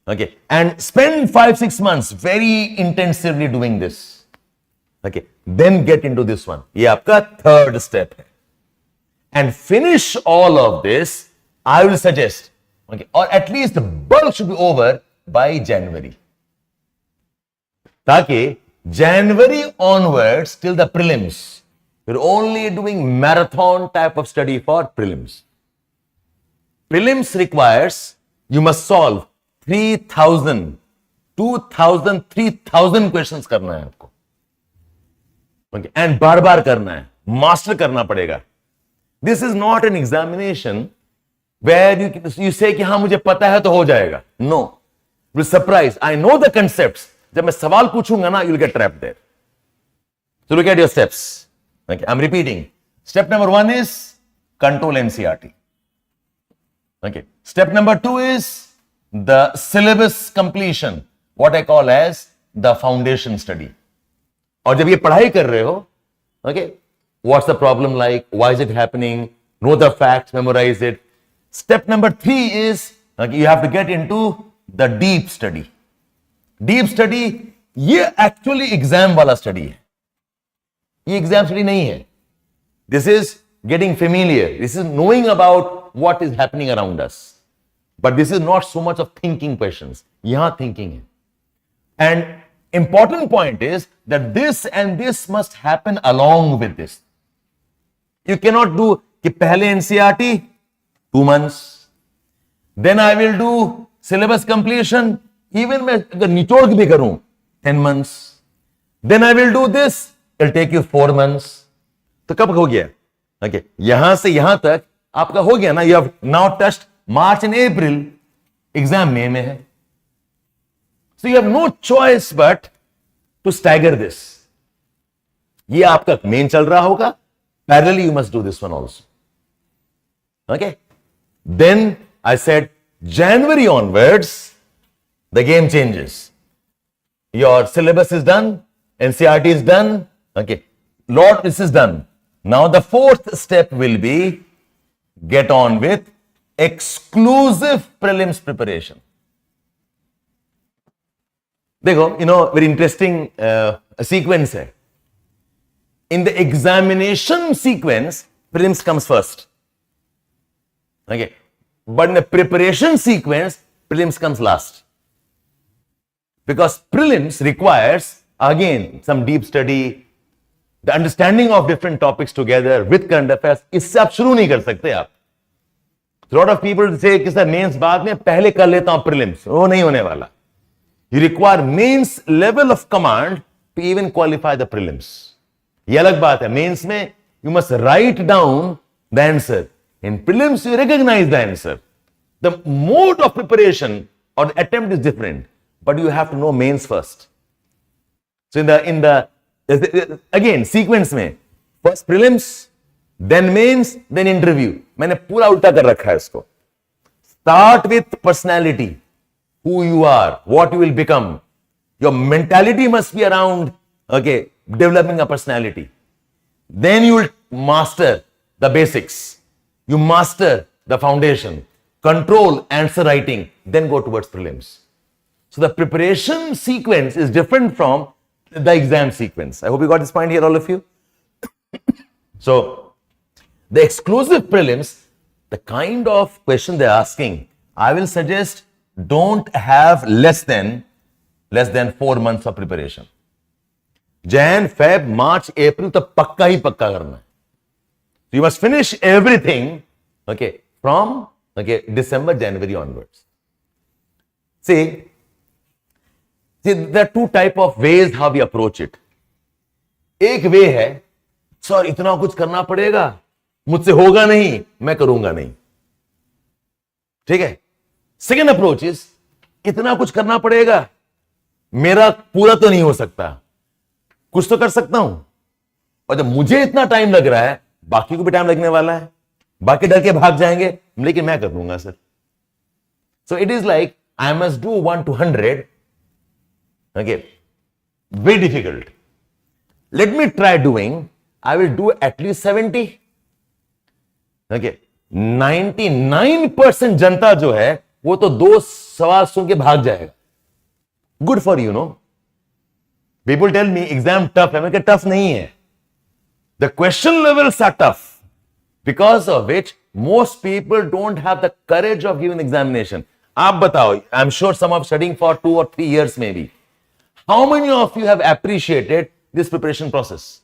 Okay, and spend 5-6 months very intensively doing this. Okay, then get into this one. ये आपका third step है. And finish all of this. I will suggest Okay, or at least the bulk should be over by January. ताकि January onwards till the prelims, you're only doing marathon type of study for prelims. Prelims requires you must solve 3,000, 2,000, 3,000 questions करना है आपको. Okay, and बार बार करना है, master करना पड़ेगा. This is not an examination where you say कि हाँ मुझे पता है तो हो जाएगा. No, you'll be surprised. I know the concepts. जब मैं सवाल पूछूंगा ना, you'll get trapped there. So look at your steps. Okay, I'm repeating. Step number 1 is control NCERT. Okay. Step number 2 is the syllabus completion, what I call as the foundation study. और जब ये पढ़ाई कर रहे हो, okay, what's the problem like? Why is it happening? Know the facts, memorize it. Step number 3 is okay, you have to get into the deep study. Deep study ये actually exam वाला study है. ये exam study नहीं है. This is getting familiar. This is knowing about what is happening around us. But this is not so much of thinking questions. यहाँ thinking है. And important point is that this and this must happen along with this. You cannot do कि पहले NCERT 2 months, then I will do syllabus completion, even मैं अगर निचोड़ भी करूं 10 months, then I will do this, it'll take you 4 months. तो कब हो गया? Okay, यहां से यहां तक आपका हो गया ना. You have now touched March and April, exam मई में है. So you have no choice but to stagger this. ये आपका मेन चल रहा होगा, parallelly you must do this one also. Okay, then I said January onwards the game changes. Your syllabus is done, NCERT is done. Okay, lot this is done. Now the fourth step will be get on with exclusive prelims preparation. देखो, very interesting sequence है. In the examination sequence, prelims comes first. Okay, but in the preparation sequence, prelims comes last. Because prelims requires again some deep study, the understanding of different topics together with current affairs. इससे आप शुरू नहीं कर सकते आप. A lot of people say कि sir mains बाद में पहले कर लेता हूं prelims. वो नहीं होने वाला. You require mains level of command to even qualify the prelims. ये अलग बात है. Mains में you must write down the answer. In prelims you recognize the answer. The mode of preparation or the attempt is different, but you have to know mains first. So in the again sequence में first prelims, then mains, then interview. मैंने पूरा उल्टा कर रखा है इसको. Start with personality, who you are, what you will become. Your mentality must be around, okay, developing a personality. Then you will master the basics. You master the foundation, control answer writing, then go towards prelims. So the preparation sequence is different from the exam sequence. I hope you got this point here, all of you. So the exclusive prelims, the kind of question they're asking, I will suggest don't have less than 4 months of preparation. Jan, Feb, March, April तो पक्का ही पक्का करना है. You must finish everything, okay, from December, January onwards. See, there are two type of ways how we approach it. एक वे है, sir इतना कुछ करना पड़ेगा, मुझसे होगा नहीं, मैं करूंगा नहीं. ठीक है. सेकेंड अप्रोच इज इतना कुछ करना पड़ेगा, मेरा पूरा तो नहीं हो सकता, कुछ तो कर सकता हूं, और जब मुझे इतना टाइम लग रहा है बाकी को भी टाइम लगने वाला है, बाकी डर के भाग जाएंगे, लेकिन मैं कर दूंगा sir. So it is like I must do 1 to 100. Okay, very difficult. Let me try doing, I will do at least 70. Okay, 99% जनता जो है वो तो 2 सवाल सुन के भाग जाएगा. Good for you, no? People tell me exam tough है. मैं कहता tough नहीं है. The question levels are tough. because of which most people don't have the courage of giving examination. आप बताओ, I'm sure some are studying for 2 or 3 years maybe. How many of you have appreciated this preparation process?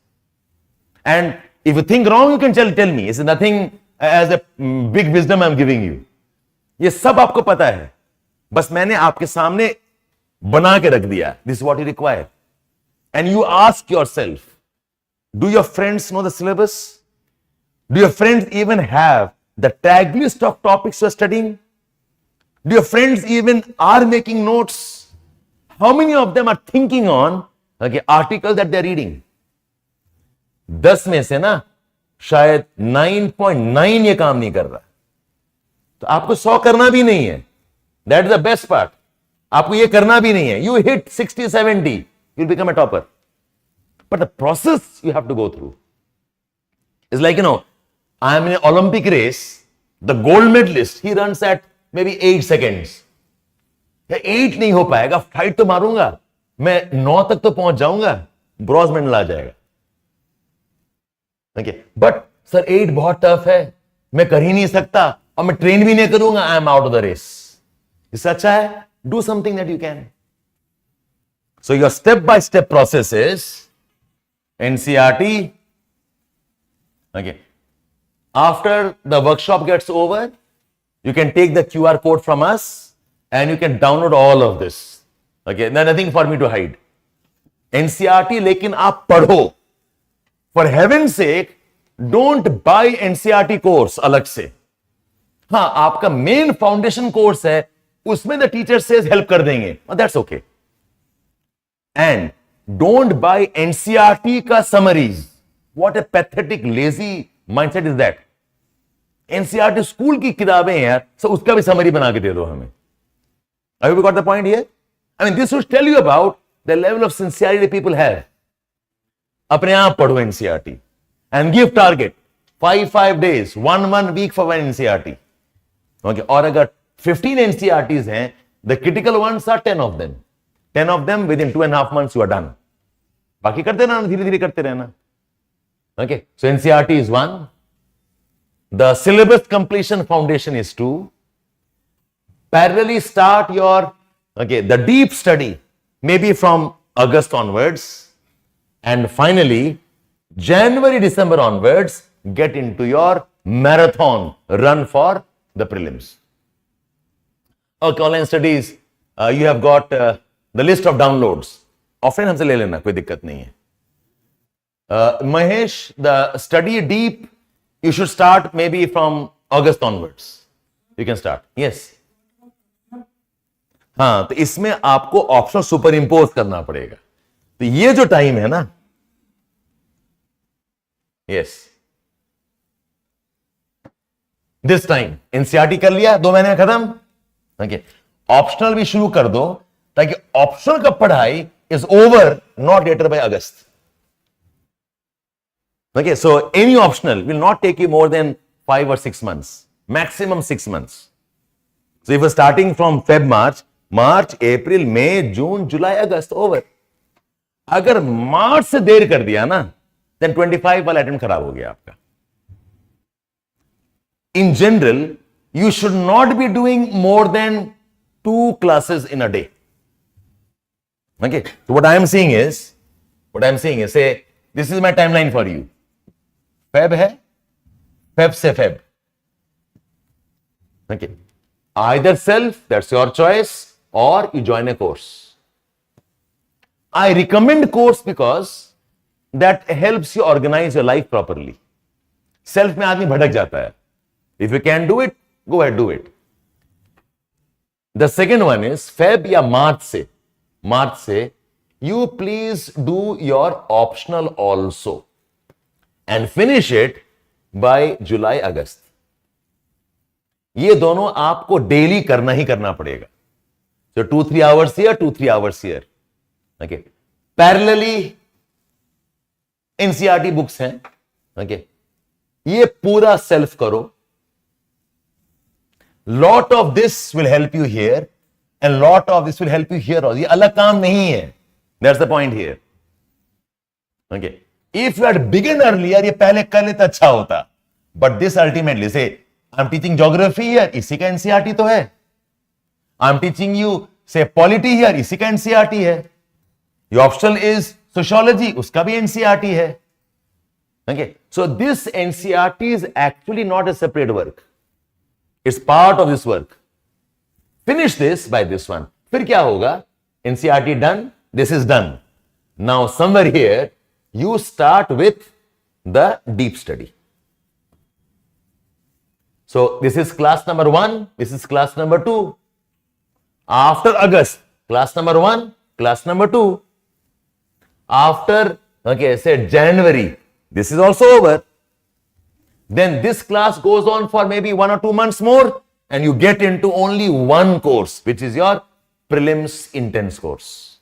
And if you think wrong, you can tell me. It's nothing as a big wisdom I'm giving you. ये सब आपको पता है, बस मैंने आपके सामने बना के रख दिया. This is what you require. And you ask yourself, do your friends know the syllabus? Do your friends even have the tag list of topics you're studying? Do your friends even are making notes? How many of them are thinking on articles that they're reading? 10 में से ना शायद 9.9 ये काम नहीं कर रहा. तो आपको 100 करना भी नहीं है. That is the best part. आपको ये करना भी नहीं है. You hit 60, 70, you'll become a topper. But the process you have to go through. It's like, I am in an Olympic race. The gold medalist, he runs at maybe 8 seconds. 8 नहीं हो पाएगा, fight तो मारूंगा, मैं 9 तक तो पहुंच जाऊंगा, ब्रॉन्ज मेडल आ जाएगा. बट सर 8 बहुत टफ है, मैं कर ही नहीं सकता और मैं ट्रेन भी नहीं करूंगा, I am out of the race. इससे अच्छा है do something that you can. So your step by step process is NCERT. After the workshop gets over, you can take the QR code from us and you can download all of this. Okay, there's nothing for me to hide. NCERT लेकिन आप पढ़ो. For heaven's sake, don't buy NCERT course अलग से. हाँ, आपका main foundation course है, उसमें the teacher says help कर देंगे. That's okay. And don't buy NCERT का summaries. What a pathetic, lazy mindset is that. NCERT school की किताबें हैं यार, so उसका भी समरी बना के दे दो हमें. Have you got the point here? I mean, this should tell you about the level of sincerity people have. अपने आप पढ़ो NCERT and give target 5 days, 1 week for one NCERT. Okay, और अगर 15 NCERTs हैं, the critical ones are 10 of them. 10 of them within 2.5 months you are done. बाकी करते रहना, धीरे धीरे करते रहना. Okay, so NCERT is 1. The syllabus completion foundation is 2. Parallelly start your the deep study maybe from August onwards, and finally January, December onwards get into your marathon run for the prelims. Okay, online studies, you have got the list of downloads. Offline हमसे ले लेना, कोई दिक्कत नहीं है. Mahesh, the study deep, you should start maybe from August onwards. You can start. Yes. हाँ, तो इसमें आपको ऑप्शन सुपर इंपोज करना पड़ेगा. तो ये जो टाइम है ना, यस, दिस टाइम एनसीईआरटी कर लिया, 2 महीने खत्म. ओके, ऑप्शनल भी शुरू कर दो ताकि ऑप्शनल का पढ़ाई is over not later by August. Okay, so any optional will not take you more than 5 or 6 months, maximum 6 months. So if you're starting from Feb, March, April, May, June, July, August, over. अगर मार्च से देर कर दिया ना, then 25 वाला attempt खराब हो गया आपका. In general, you should not be doing more than 2 classes in a day. Okay, so what I am saying is, say, this is my timeline for you. Feb है, Feb से Feb. Okay. Either self, that's your choice, or you join a course. I recommend course because that helps you organize your life properly. Self में आदमी भटक जाता है. If you can do it, go ahead, do it. The second one is Feb या March से you please do your optional also. And finish it by July, August. ये दोनों आपको डेली करना ही करना पड़ेगा. So 2-3 hours here, 2-3 hours here. Okay. Parallelly NCERT books हैं. Okay. ये पूरा self करो. Lot of this will help you here and lot of this will help you here. ये अलग काम नहीं है. That's the point here. Okay. If you had begun earlier, ये पहले कर लेता अच्छा होता. But this ultimately say, I'm teaching geography here, इसी का NCERT तो है. I'm teaching you say polity here, इसी का NCERT है. Your optional is sociology, उसका भी NCERT है. Okay, so this NCERT is actually not a separate work. It's part of this work. Finish this by this one. फिर क्या होगा? NCERT done, this is done. Now somewhere here you start with the deep study. So this is class number 1, this is class number 2. After August, class number 1, class number 2. After, okay, say January, this is also over. Then this class goes on for maybe 1 or 2 months more, and you get into only one course, which is your prelims intense course.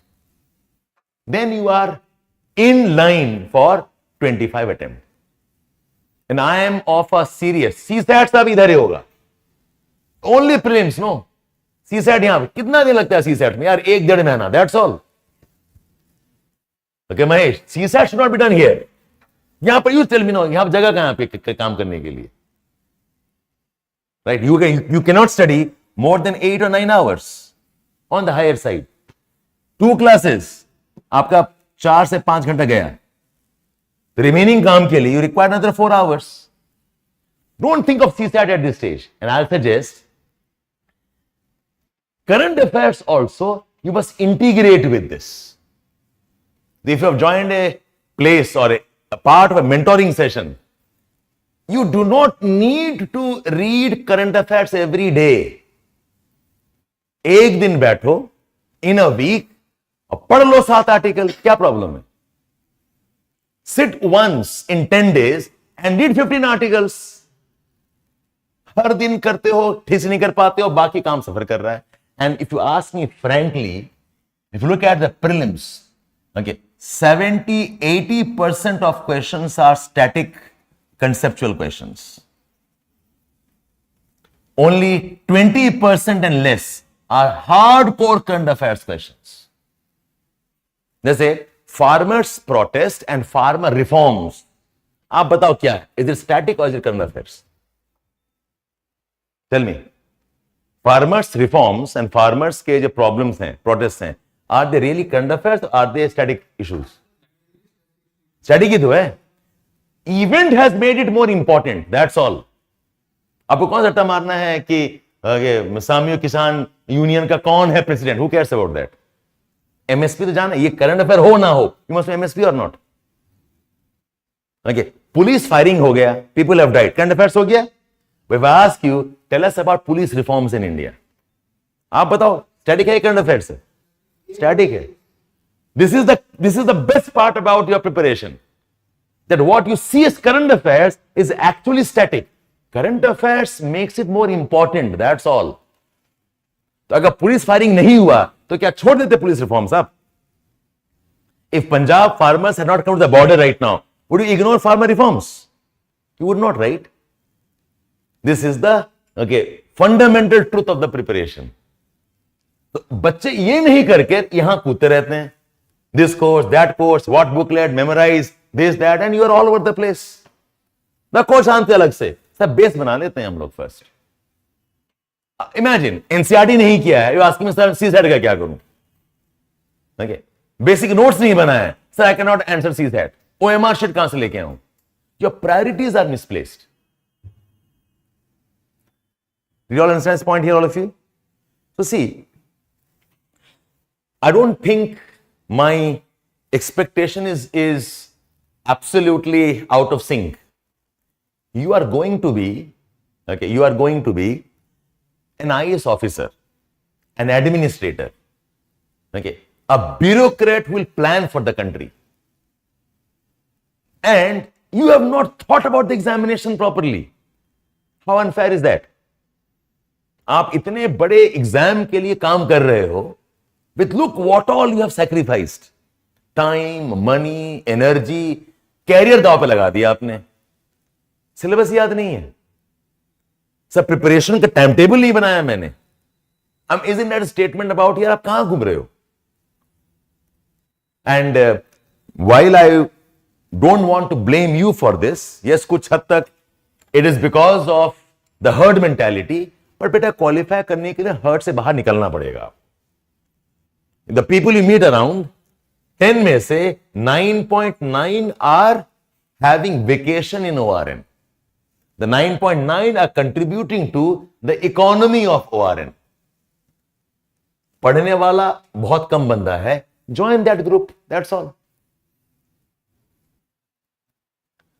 Then you are in line for 25 attempts. And I am of a serious CSAT सब इधर ही होगा. Only prelims, no. CSAT यहाँ पे कितना दिन लगता है CSAT में यार? 1-1.5 महीना. That's all. Okay, Mahesh, CSAT should not be done here. यहाँ पर you tell me, no, यहाँ पर जगह कहाँ पे काम करने के लिए? Right? You cannot study more than 8 or 9 hours on the higher side. 2 classes, आपका 4 से 5 घंटा गया. The remaining काम के लिए you require another 4 hours. Don't think of CSAT at this stage. And I'll suggest current affairs also you must integrate with this. If you have joined a place or a part of a mentoring session, you do not need to read current affairs every day. एक दिन बैठो in a week और पढ़ लो 7 article, क्या problem है? Sit once in 10 days and read 15 articles. हर दिन करते हो, ठीक से नहीं कर पाते हो, बाकी काम सफर कर रहा है. And if you ask me frankly, if you look at the prelims, okay, 70-80% of questions are static conceptual questions. Only 20% and less are hardcore current affairs questions. जैसे farmers protest and farmer reforms. आप बताओ क्या है? Is it static or is it current affairs? Tell me. Farmers reforms and farmers के जो problems हैं, protests हैं, are they really current affairs or are they static issues? Static ही तो है. Event has made it more important. That's all. आपको कौन सा रट्टा मारना है कि सामियों किसान यूनियन का कौन है president? Who cares about that? MSP तो जाना, ये करंट अफेयर हो ना हो, you must be MSP or not. Okay, police firing हो गया, people have died, current affairs हो गया. If I ask you, tell us about police reforms in India. आप बताओ, स्टैटिक है करंट अफेयर्स है? स्टैटिक है. This is the best part about your preparation. That what you see as current affairs is actually static. Current affairs makes it more important. That's all. तो अगर police firing नहीं हुआ तो क्या छोड़ देते पुलिस रिफॉर्म्स आप? If Punjab farmers had not come to the border right now, would you ignore farmer reforms? You would not, right? This is the fundamental truth of the preparation. तो बच्चे ये नहीं करके यहां कूदते रहते हैं. This course, that course, what booklet, memorize this, that, and you are all over the place. The course आनते अलग से, सब बेस बना लेते हैं हम लोग फर्स्ट. इमेजिन एनसीईआरटी नहीं किया है, यू आस्किंग सर सीसैट का क्या करूं? ओके, बेसिक नोट्स नहीं बनाया है, sir I can not answer CSAT. OMR sheet कहां से लेके आऊं? Your priorities are misplaced. Do you all understand this point here, all of you? So see, I don't think my expectation is absolutely out of sync. You are going to be an IAS officer, an administrator, a bureaucrat will plan for the country. And you have not thought about the examination properly. How unfair is that? आप इतने बड़े exam के लिए काम कर रहे हो, with look what all you have sacrificed. Time, money, energy, career दांव पे लगा दिया आपने. सिलेबस याद नहीं है, सब प्रिपरेशन का टाइम टेबल नहीं बनाया मैंने. Isn't that a statement about यार आप कहां घूम रहे हो? And while I don't want to blame you for this, yes, कुछ हद तक It is because of the herd mentality. पर बेटा क्वालिफाई करने के लिए हर्ड से बाहर निकलना पड़ेगा. The people you meet around, 10 में से 9.9 are having vacation in ORN. The 9.9 are contributing to the economy of ORN. पढ़ने वाला बहुत कम बंदा है. Join that group. That's all.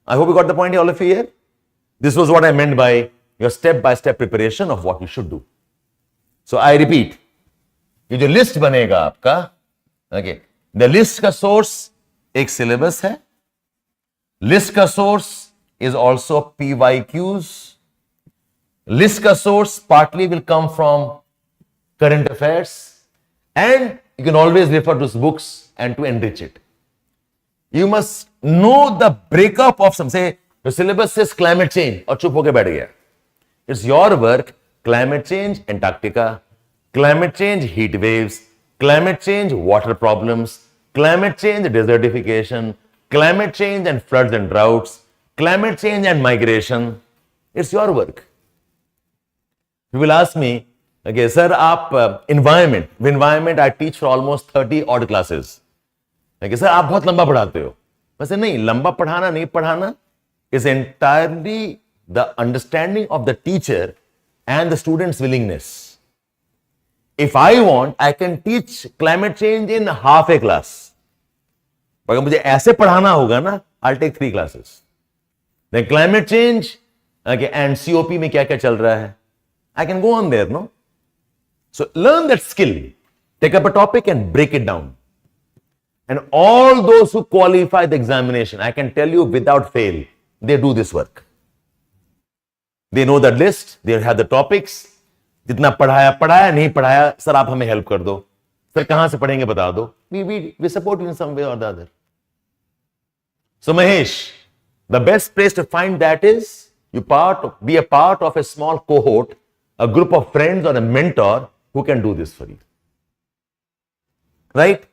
I hope you got the point, all of you here. This was what I meant by your step-by-step preparation of what you should do. So I repeat, ये जो list बनेगा आपका, okay, the list का source एक syllabus है. List का source is also PYQs. List का source partly will come from current affairs, and you can always refer to books and to enrich it. You must know the breakup of some, say, the syllabus says climate change, और चुप होके बैठ गया. It's your work, climate change, Antarctica, climate change, heat waves, climate change, water problems, climate change, desertification, climate change and floods and droughts, climate change and migration. It's your work. You will ask me, okay, sir, environment I teach for almost 30 odd classes. Okay, sir, आप बहुत लंबा पढ़ाते हो. वैसे नहीं, लंबा पढ़ाना नहीं पढ़ाना is entirely the understanding of the teacher and the student's willingness. If I want, I can teach climate change in half a class. अगर मुझे ऐसे पढ़ाना होगा ना, I'll take 3 classes. Then climate change, okay, and COP में क्या क्या चल रहा है, I can go on there, no? So learn that skill. Take up a topic and break it down. And all those who qualify the examination, I can tell you without fail, they do this work. They know the list, they have the topics. जितना पढ़ाया नहीं पढ़ाया, sir आप हमें help कर दो, sir कहां से पढ़ेंगे बता दो. We support you in some way or the other. So Mahesh, the best place to find that is be a part of a small cohort, a group of friends or a mentor who can do this for you. Right?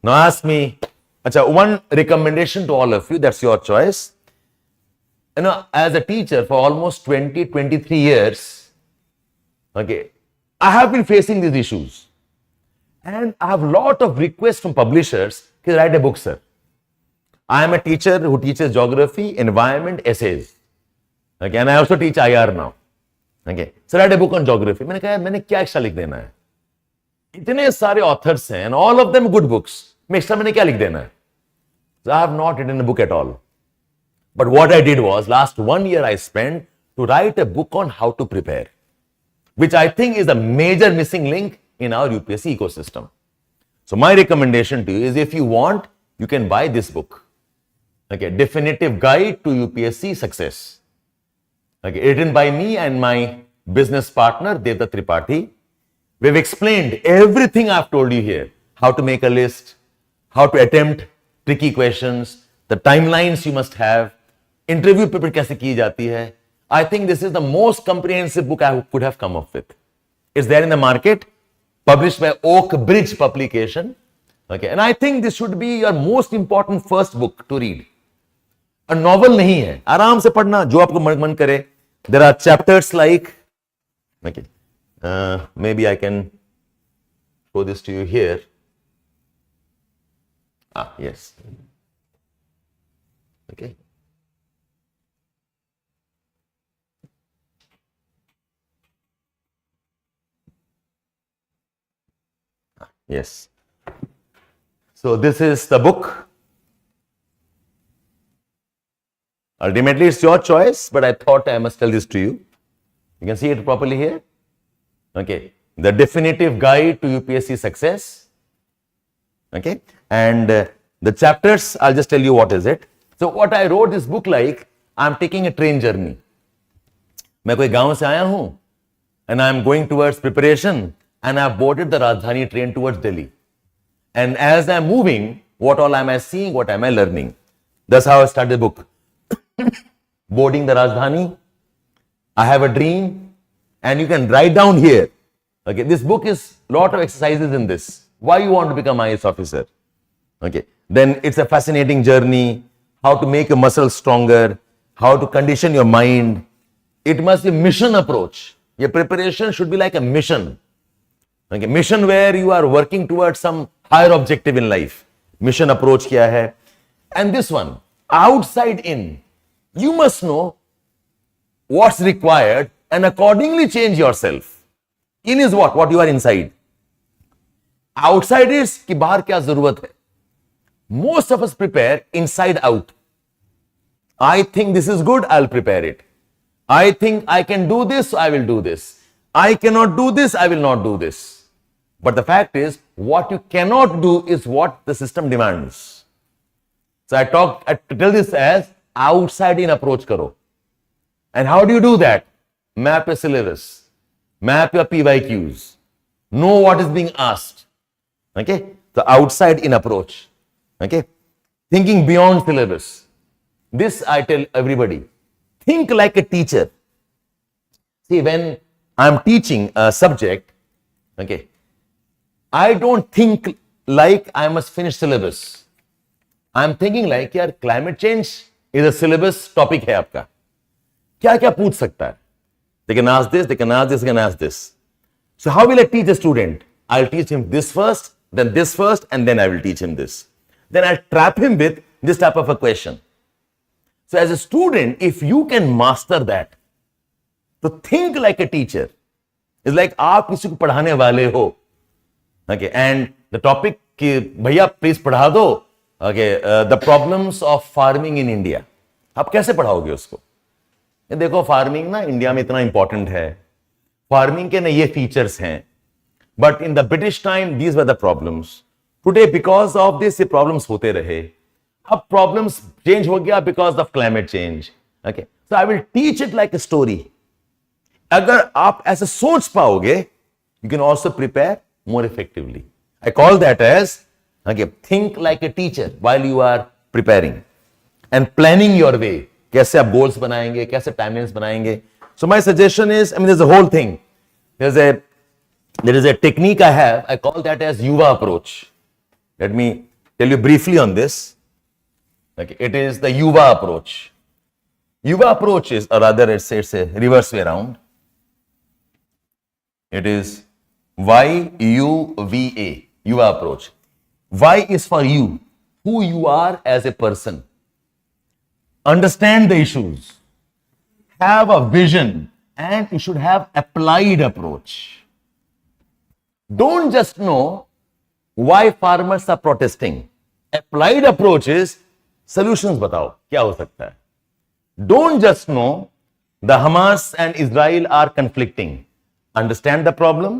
Now ask me, one recommendation to all of you, that's your choice. You know, as a teacher for almost 23 years, okay, I have been facing these issues. And I have a lot of requests from publishers to write a book, sir. I am a teacher who teaches geography, environment, essays. Okay, and I also teach IR now. Okay, so write a book on geography. मैंने कहा मैंने क्या extra लिख देना है? इतने सारे authors हैं, and all of them good books. मैं एक्स्ट्रा मैंने क्या लिख देना है? So I have not written a book at all. But what I did was, last 1 year I spent to write a book on how to prepare, which I think is a major missing link in our UPSC ecosystem. So my recommendation to you is, if you want, you can buy this book. Okay, Definitive Guide to UPSC Success. Okay, written by me and my business partner, Devdutt Tripathi. We've explained everything I've told you here. How to make a list, how to attempt tricky questions, the timelines you must have, interview prepare कैसे की जाती है. I think this is the most comprehensive book I could have come up with. It's there in the market, published by Oak Bridge Publication. Okay, and I think this should be your most important first book to read. A novel नहीं है, आराम से पढ़ना, जो आपको मन करे. There are chapters like, okay, maybe I can show this to you here. Yes. Okay. Yes. So this is the book. Ultimately, it's your choice, but I thought I must tell this to you. You can see it properly here. Okay. The Definitive Guide to UPSC Success. Okay. And the chapters, I'll just tell you what is it. So what I wrote this book like, I'm taking a train journey. मैं कोई गांव से आया हूं, and I'm going towards preparation, and I've boarded the Rajdhani train towards Delhi. And as I'm moving, what all am I seeing? What am I learning? That's how I started the book. Boarding the Rajdhani. I have a dream, and you can write down here. Okay, this book is a lot of exercises in this. Why you want to become IAS officer? Okay, then it's a fascinating journey. How to make your muscles stronger, how to condition your mind, It must be mission approach. Your preparation should be like a mission. Okay, mission where you are working towards some higher objective in life. Mission approach kya hai? And this one, outside in. You must know what's required and accordingly change yourself. In is what? What you are inside. Outside is कि बाहर क्या जरूरत है. Most of us prepare inside out. I think this is good, I'll prepare it. I think I can do this, I will do this. I cannot do this, I will not do this. But the fact is, what you cannot do is what the system demands. So I tell this as outside in approach karo. And how do you do that? Map your syllabus. Map your PYQs. Know what is being asked. Okay? The outside in approach. Okay? Thinking beyond syllabus. This I tell everybody. Think like a teacher. See, when I'm teaching a subject, okay, I don't think like I must finish syllabus. I'm thinking like, यार, climate change is a syllabus topic है आपका. क्या पूछ सकता है? They can ask this, they can ask this, they can ask this. So how will I teach a student? I'll teach him this first, then this first, and then I will teach him this. Then I'll trap him with this type of a question. So as a student, if you can master that, to think like a teacher, is like आप किसी को पढ़ाने वाले हो. Okay, and the topic कि भैया please पढ़ा दो. Okay, the problems of farming in India. आप कैसे पढ़ाओगे उसको? ये देखो फार्मिंग ना इंडिया में इतना इंपॉर्टेंट है. फार्मिंग के ना ये फीचर्स हैं. But in the British time these were the problems. Today because of this ये प्रॉब्लम्स होते रहे. अब प्रॉब्लम्स चेंज हो गया because of climate change. Okay, so I will teach it like a story. अगर आप ऐसे सोच पाओगे, you can also prepare more effectively. I call that as think like a teacher while you are preparing and planning your way. कैसे आप goals बनाएंगे, कैसे timelines बनाएंगे. So my suggestion is, I mean there is a whole thing. There is a technique I have. I call that as Yuva approach. Let me tell you briefly on this. Okay, it is the Yuva approach. Yuva approach is, or rather it's a reverse way around. It is YUVA, Yuva approach. Y is for you, who you are as a person. Understand the issues. Have a vision, and you should have applied approach. Don't just know why farmers are protesting. Applied approach is solutions बताओ क्या हो सकता है. Don't just know the Hamas and Israel are conflicting. Understand the problem.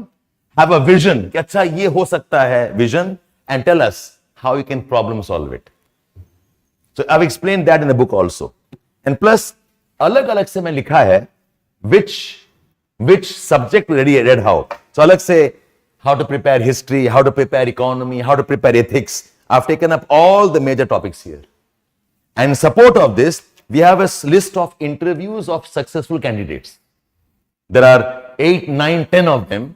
Have a vision कि अच्छा ये हो सकता है, vision, and tell us how you can problem solve it. So I've explained that in the book also. And plus अलग अलग से मैं लिखा है which subject already read how. So अलग से how to prepare history, how to prepare economy, how to prepare ethics. I've taken up all the major topics here. And in support of this, we have a list of interviews of successful candidates. There are 8, 9, 10 of them.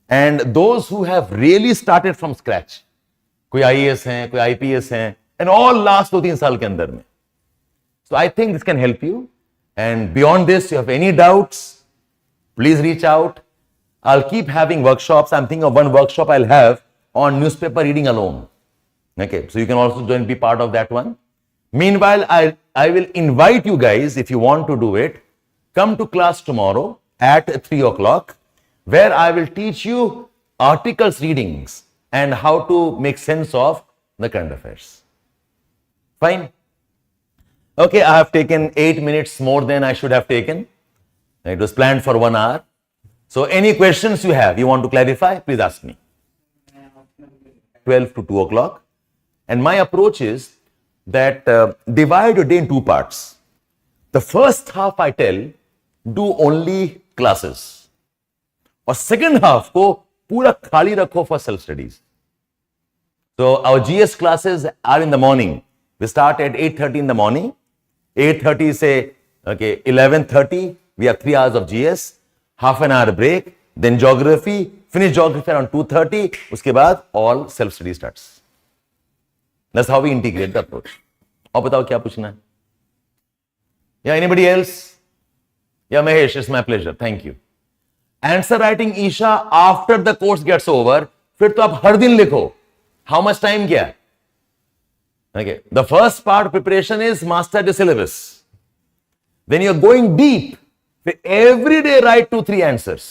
And those who have really started from scratch. कोई IAS हैं, कोई IPS हैं, and all last 2-3 साल के अंदर में. So I think this can help you. And beyond this, you have any doubts, please reach out. I'll keep having workshops. I'm thinking of one workshop I'll have on newspaper reading alone. Okay, so you can also join, be part of that one. Meanwhile, I will invite you guys, if you want to do it, come to class tomorrow at 3 o'clock, where I will teach you articles readings and how to make sense of the current affairs. Fine? Okay, I have taken 8 minutes more than I should have taken. It was planned for 1 hour. So any questions you have, you want to clarify, please ask me. 12 to 2 o'clock. And my approach is that divide your day in 2 parts. The first half I tell, do only classes. और second half को पूरा खाली रखो for self studies. So our GS classes are in the morning. We start at 8:30 in the morning. 8:30 say, okay, 11:30, we have 3 hours of GS. Half an hour break, then geography, finish geography around 2:30, उसके बाद all self study starts. That's how we integrate the approach. और बताओ क्या पूछना है? Yeah, anybody else? या Mahesh, it's my pleasure, thank you. Answer writing Isha after the course gets over, फिर तो आप हर दिन लिखो। हाउ मच टाइम क्या है? Okay. The first part of preparation is master the syllabus. Then you're going deep. Every day write 2-3 answers.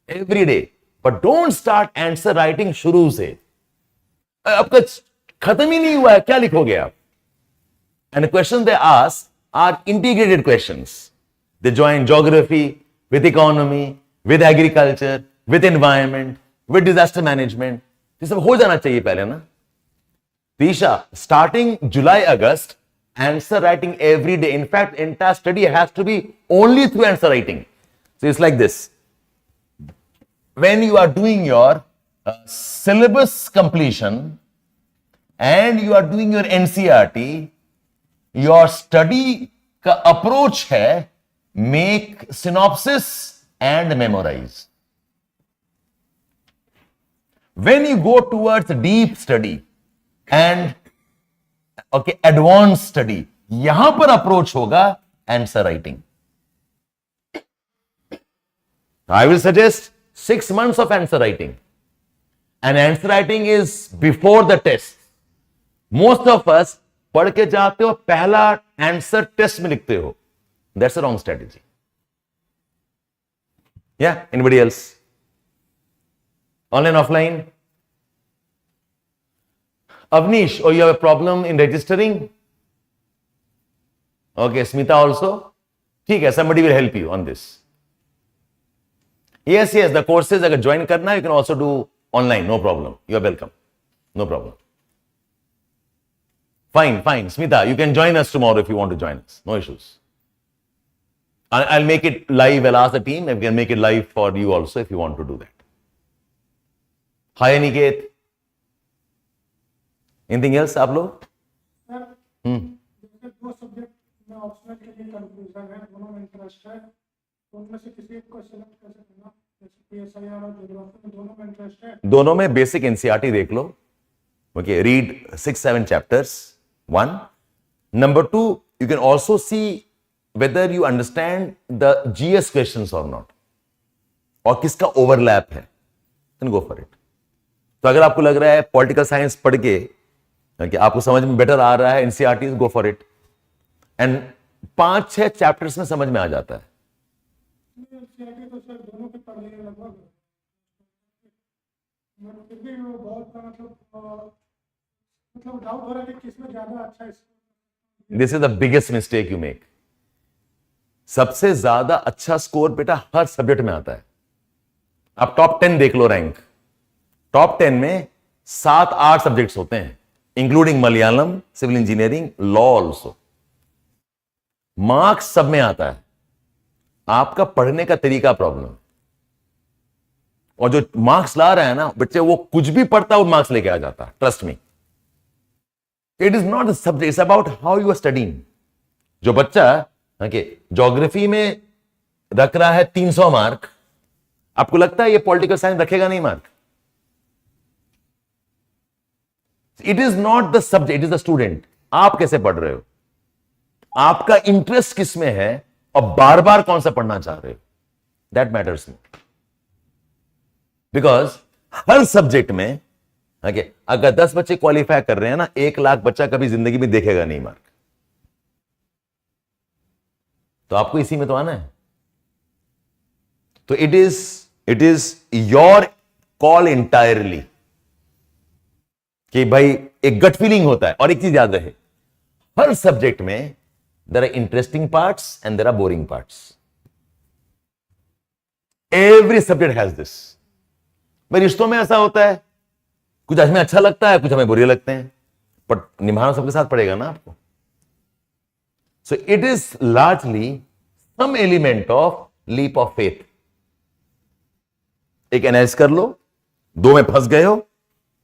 Every day. But don't start answer writing शुरू से। आपका खत्म ही नहीं हुआ है, क्या लिखोगे आप? And the questions they ask are integrated questions. They join geography with economy, with agriculture, with environment, with disaster management. ये सब हो जाना चाहिए पहले ना। Tisha, starting July, August, answer writing every day. In fact, entire study has to be only through answer writing. So it's like this. When you are doing your syllabus completion and you are doing your NCERT, your study का approach है make synopsis and memorize. When you go towards deep study and advanced study, यहां पर approach होगा answer writing. I will suggest 6 months of answer writing, and answer writing is before the test. Most of us पढ़ के जाते हो, पहला answer test में लिखते हो। That's a wrong strategy. Yeah, anybody else? Online, offline? Avnish, oh, you have a problem in registering? Okay, Smita also? ठीक है, somebody will help you on this. Yes, the courses अगर join करना है, you can also do online, no problem. You are welcome. No problem. Fine. Smita, you can join us tomorrow if you want to join us. No issues. I'll make it live. I'll ask the team if we can make it live for you also if you want to do that. Hi, Aniket. Anything else, आप लोग? दो subject में optional के लिए confusion है, दोनों में interest है, तो उनमें से किसी एक को सिलेक्ट कर सकते हैं। जैसे पीएसआईआर और ज्योग्राफी में दोनों में इंटरेस्ट है। दोनों में बेसिक एनसीईआरटी देख लो। Okay, read 6-7 chapters. 1. Number 2, you can also see whether you understand the GS questions or not, और किसका ओवरलैप है, then go for it. तो अगर आपको लग रहा है पॉलिटिकल साइंस पढ़ के आपको समझ में बेटर आ रहा है NCERT, go for it. And 5-6 chapters में समझ में आ जाता है। एनसीईआरटी तो सर दोनों के पढ़ लिए लगभग, फिर भी वो बहुत मतलब डाउट हो रहा है कि किसमें ज्यादा अच्छा है। This is the biggest mistake you make. सबसे ज्यादा अच्छा स्कोर बेटा हर सब्जेक्ट में आता है। आप टॉप 10 देख लो रैंक, टॉप 10 में 7-8 सब्जेक्ट्स होते हैं, including Malayalam, civil engineering, law also. Marks सब में आता है, आपका पढ़ने का तरीका प्रॉब्लम। और जो मार्क्स ला रहा है ना बच्चे, वो कुछ भी पढ़ता है वो मार्क्स लेके आ जाता है, trust me. It is not the subject, it's about how you are studying. जो बच्चा ज्योग्राफी में रख रहा है 300 मार्क, आपको लगता है ये पॉलिटिकल साइंस रखेगा नहीं mark? It is not the subject, it is the student. आप कैसे पढ़ रहे हो, आपका इंटरेस्ट किस में है, और बार बार कौन सा पढ़ना चाह रहे हो, that matters me. Because her subject में अगर 10 बच्चे क्वालिफाई कर रहे हैं ना, 1 लाख बच्चा कभी जिंदगी में देखेगा नहीं मार्क। तो आपको इसी में तो आना है। तो it is your call entirely कि भाई एक गट फीलिंग होता है। और एक चीज याद रहे, हर सब्जेक्ट में there are interesting parts and there are boring parts. Every subject has this. भाई रिश्तों में ऐसा होता है, कुछ हमें अच्छा लगता है, कुछ हमें बुरे लगते हैं, बट निभाना सबके साथ पड़ेगा ना आपको। So it is largely some element of leap of faith. एक एनालाइज कर लो, 2 में फंस गए हो,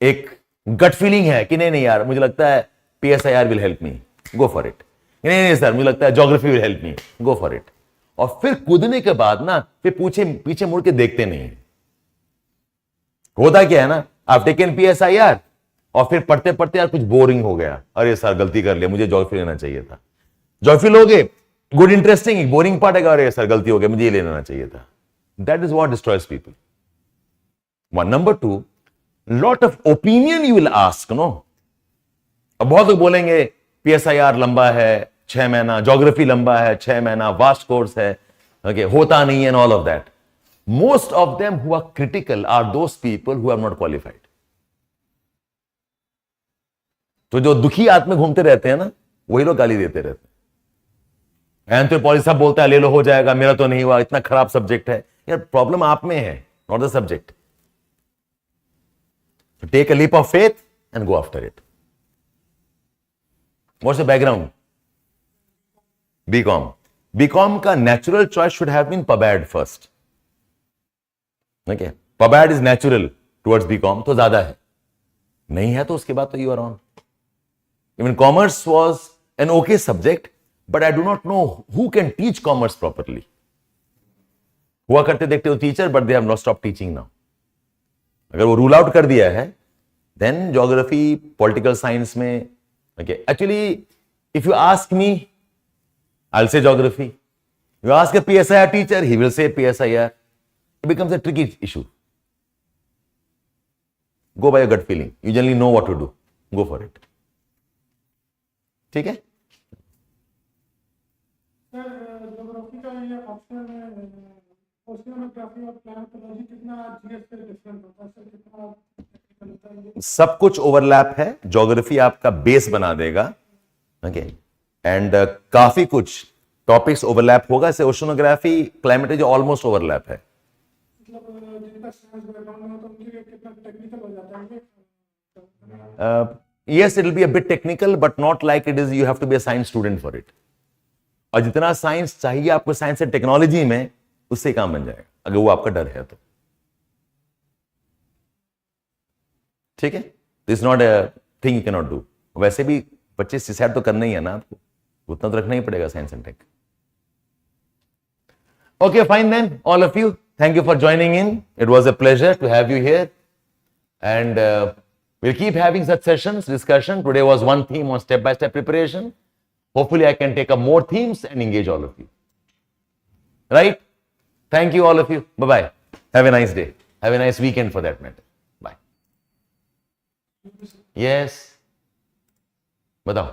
एक गट फीलिंग है कि नहीं यार मुझे लगता है PSIR will help me, go for it. नहीं सर मुझे लगता है geography will help me, go for it. और फिर कूदने के बाद ना फिर पीछे मुड़ के देखते नहीं। होता क्या है ना, आप टेकन पीएसआईआर और फिर पढ़ते पढ़ते यार कुछ बोरिंग हो गया, अरे सर गलती कर लिया, मुझे ज्योग्राफी लेना चाहिए था। ज्योग्राफी लोगे गुड इंटरेस्टिंग, बोरिंग पार्ट है, अरे सर गलती हो गई, मुझे ये ले लेना चाहिए था. That is what destroys people. One. Number two, lot of opinion you will ask, no. अब बहुत लोग बोलेंगे PSIR लंबा है 6 महीना, ज्योग्राफी लंबा है 6 महीना, वास्ट कोर्स है, ओके, होता नहीं है, and all of that. Most of them who are critical are those people who are not qualified. तो जो दुखी आत्मा घूमते रहते हैं ना, वही लोग गाली देते रहते हैं. एंथ्रोपोलॉजी सब बोलता है ले लो हो जाएगा, मेरा तो नहीं हुआ, इतना खराब सब्जेक्ट है. यार प्रॉब्लम आप में है, not the subject. Take a leap of faith and go after it. What's the background? BCom. BCom का natural choice should have been PubAd first. Okay, PubAd is natural towards BCom, तो ज्यादा है. नहीं है तो उसके बाद तो you are on. Even commerce was an okay subject, but I do not know who can teach commerce properly. हुआ करते देखते हो teacher, but they have not stopped teaching now. अगर वो रूल आउट कर दिया है, then geography, political science में, okay. Actually, if you ask me, I'll say geography. If you ask a PSIR teacher, he will say PSIR. It becomes a tricky issue. Go by your gut feeling. You generally know what to do. Go for it. ठीक है. Sir geography का ये option ओशियोनोग्राफी और climatology कितना GS से different होता है sir, कितना टेक्निकल होता है? सब कुछ ओवरलैप है. ज्योग्राफी आपका बेस बना देगा, ओके, एंड काफी कुछ टॉपिक्स ओवरलैप होगा. से ओशियोनोग्राफी, क्लाइमेटोलॉजी ऑलमोस्ट ओवरलैप है. मतलब जिनका साइंस बैकग्राउंड है तो उनके लिए कितना टेक्निकल हो जाता है? Yes, it will be a bit technical, but not like it is you have to be a science student for it. और जितना साइंस चाहिए आपको साइंस एंड टेक्नोलॉजी में, उससे काम बन जाएगा, अगर वो आपका डर है तो. ठीक है. This not a thing you can not do. वैसे भी 25 डिसाइड तो करना ही है ना आपको, उतना तो रखना ही पड़ेगा science and tech. Okay, fine then, all of you, thank you for joining in. It was a pleasure to have you here, and we'll keep having such sessions, discussion. Today was one theme on step-by-step preparation. Hopefully, I can take up more themes and engage all of you. Right? Thank you, all of you. Bye-bye. Have a nice day. Have a nice weekend for that matter. Bye. Yes. Batao.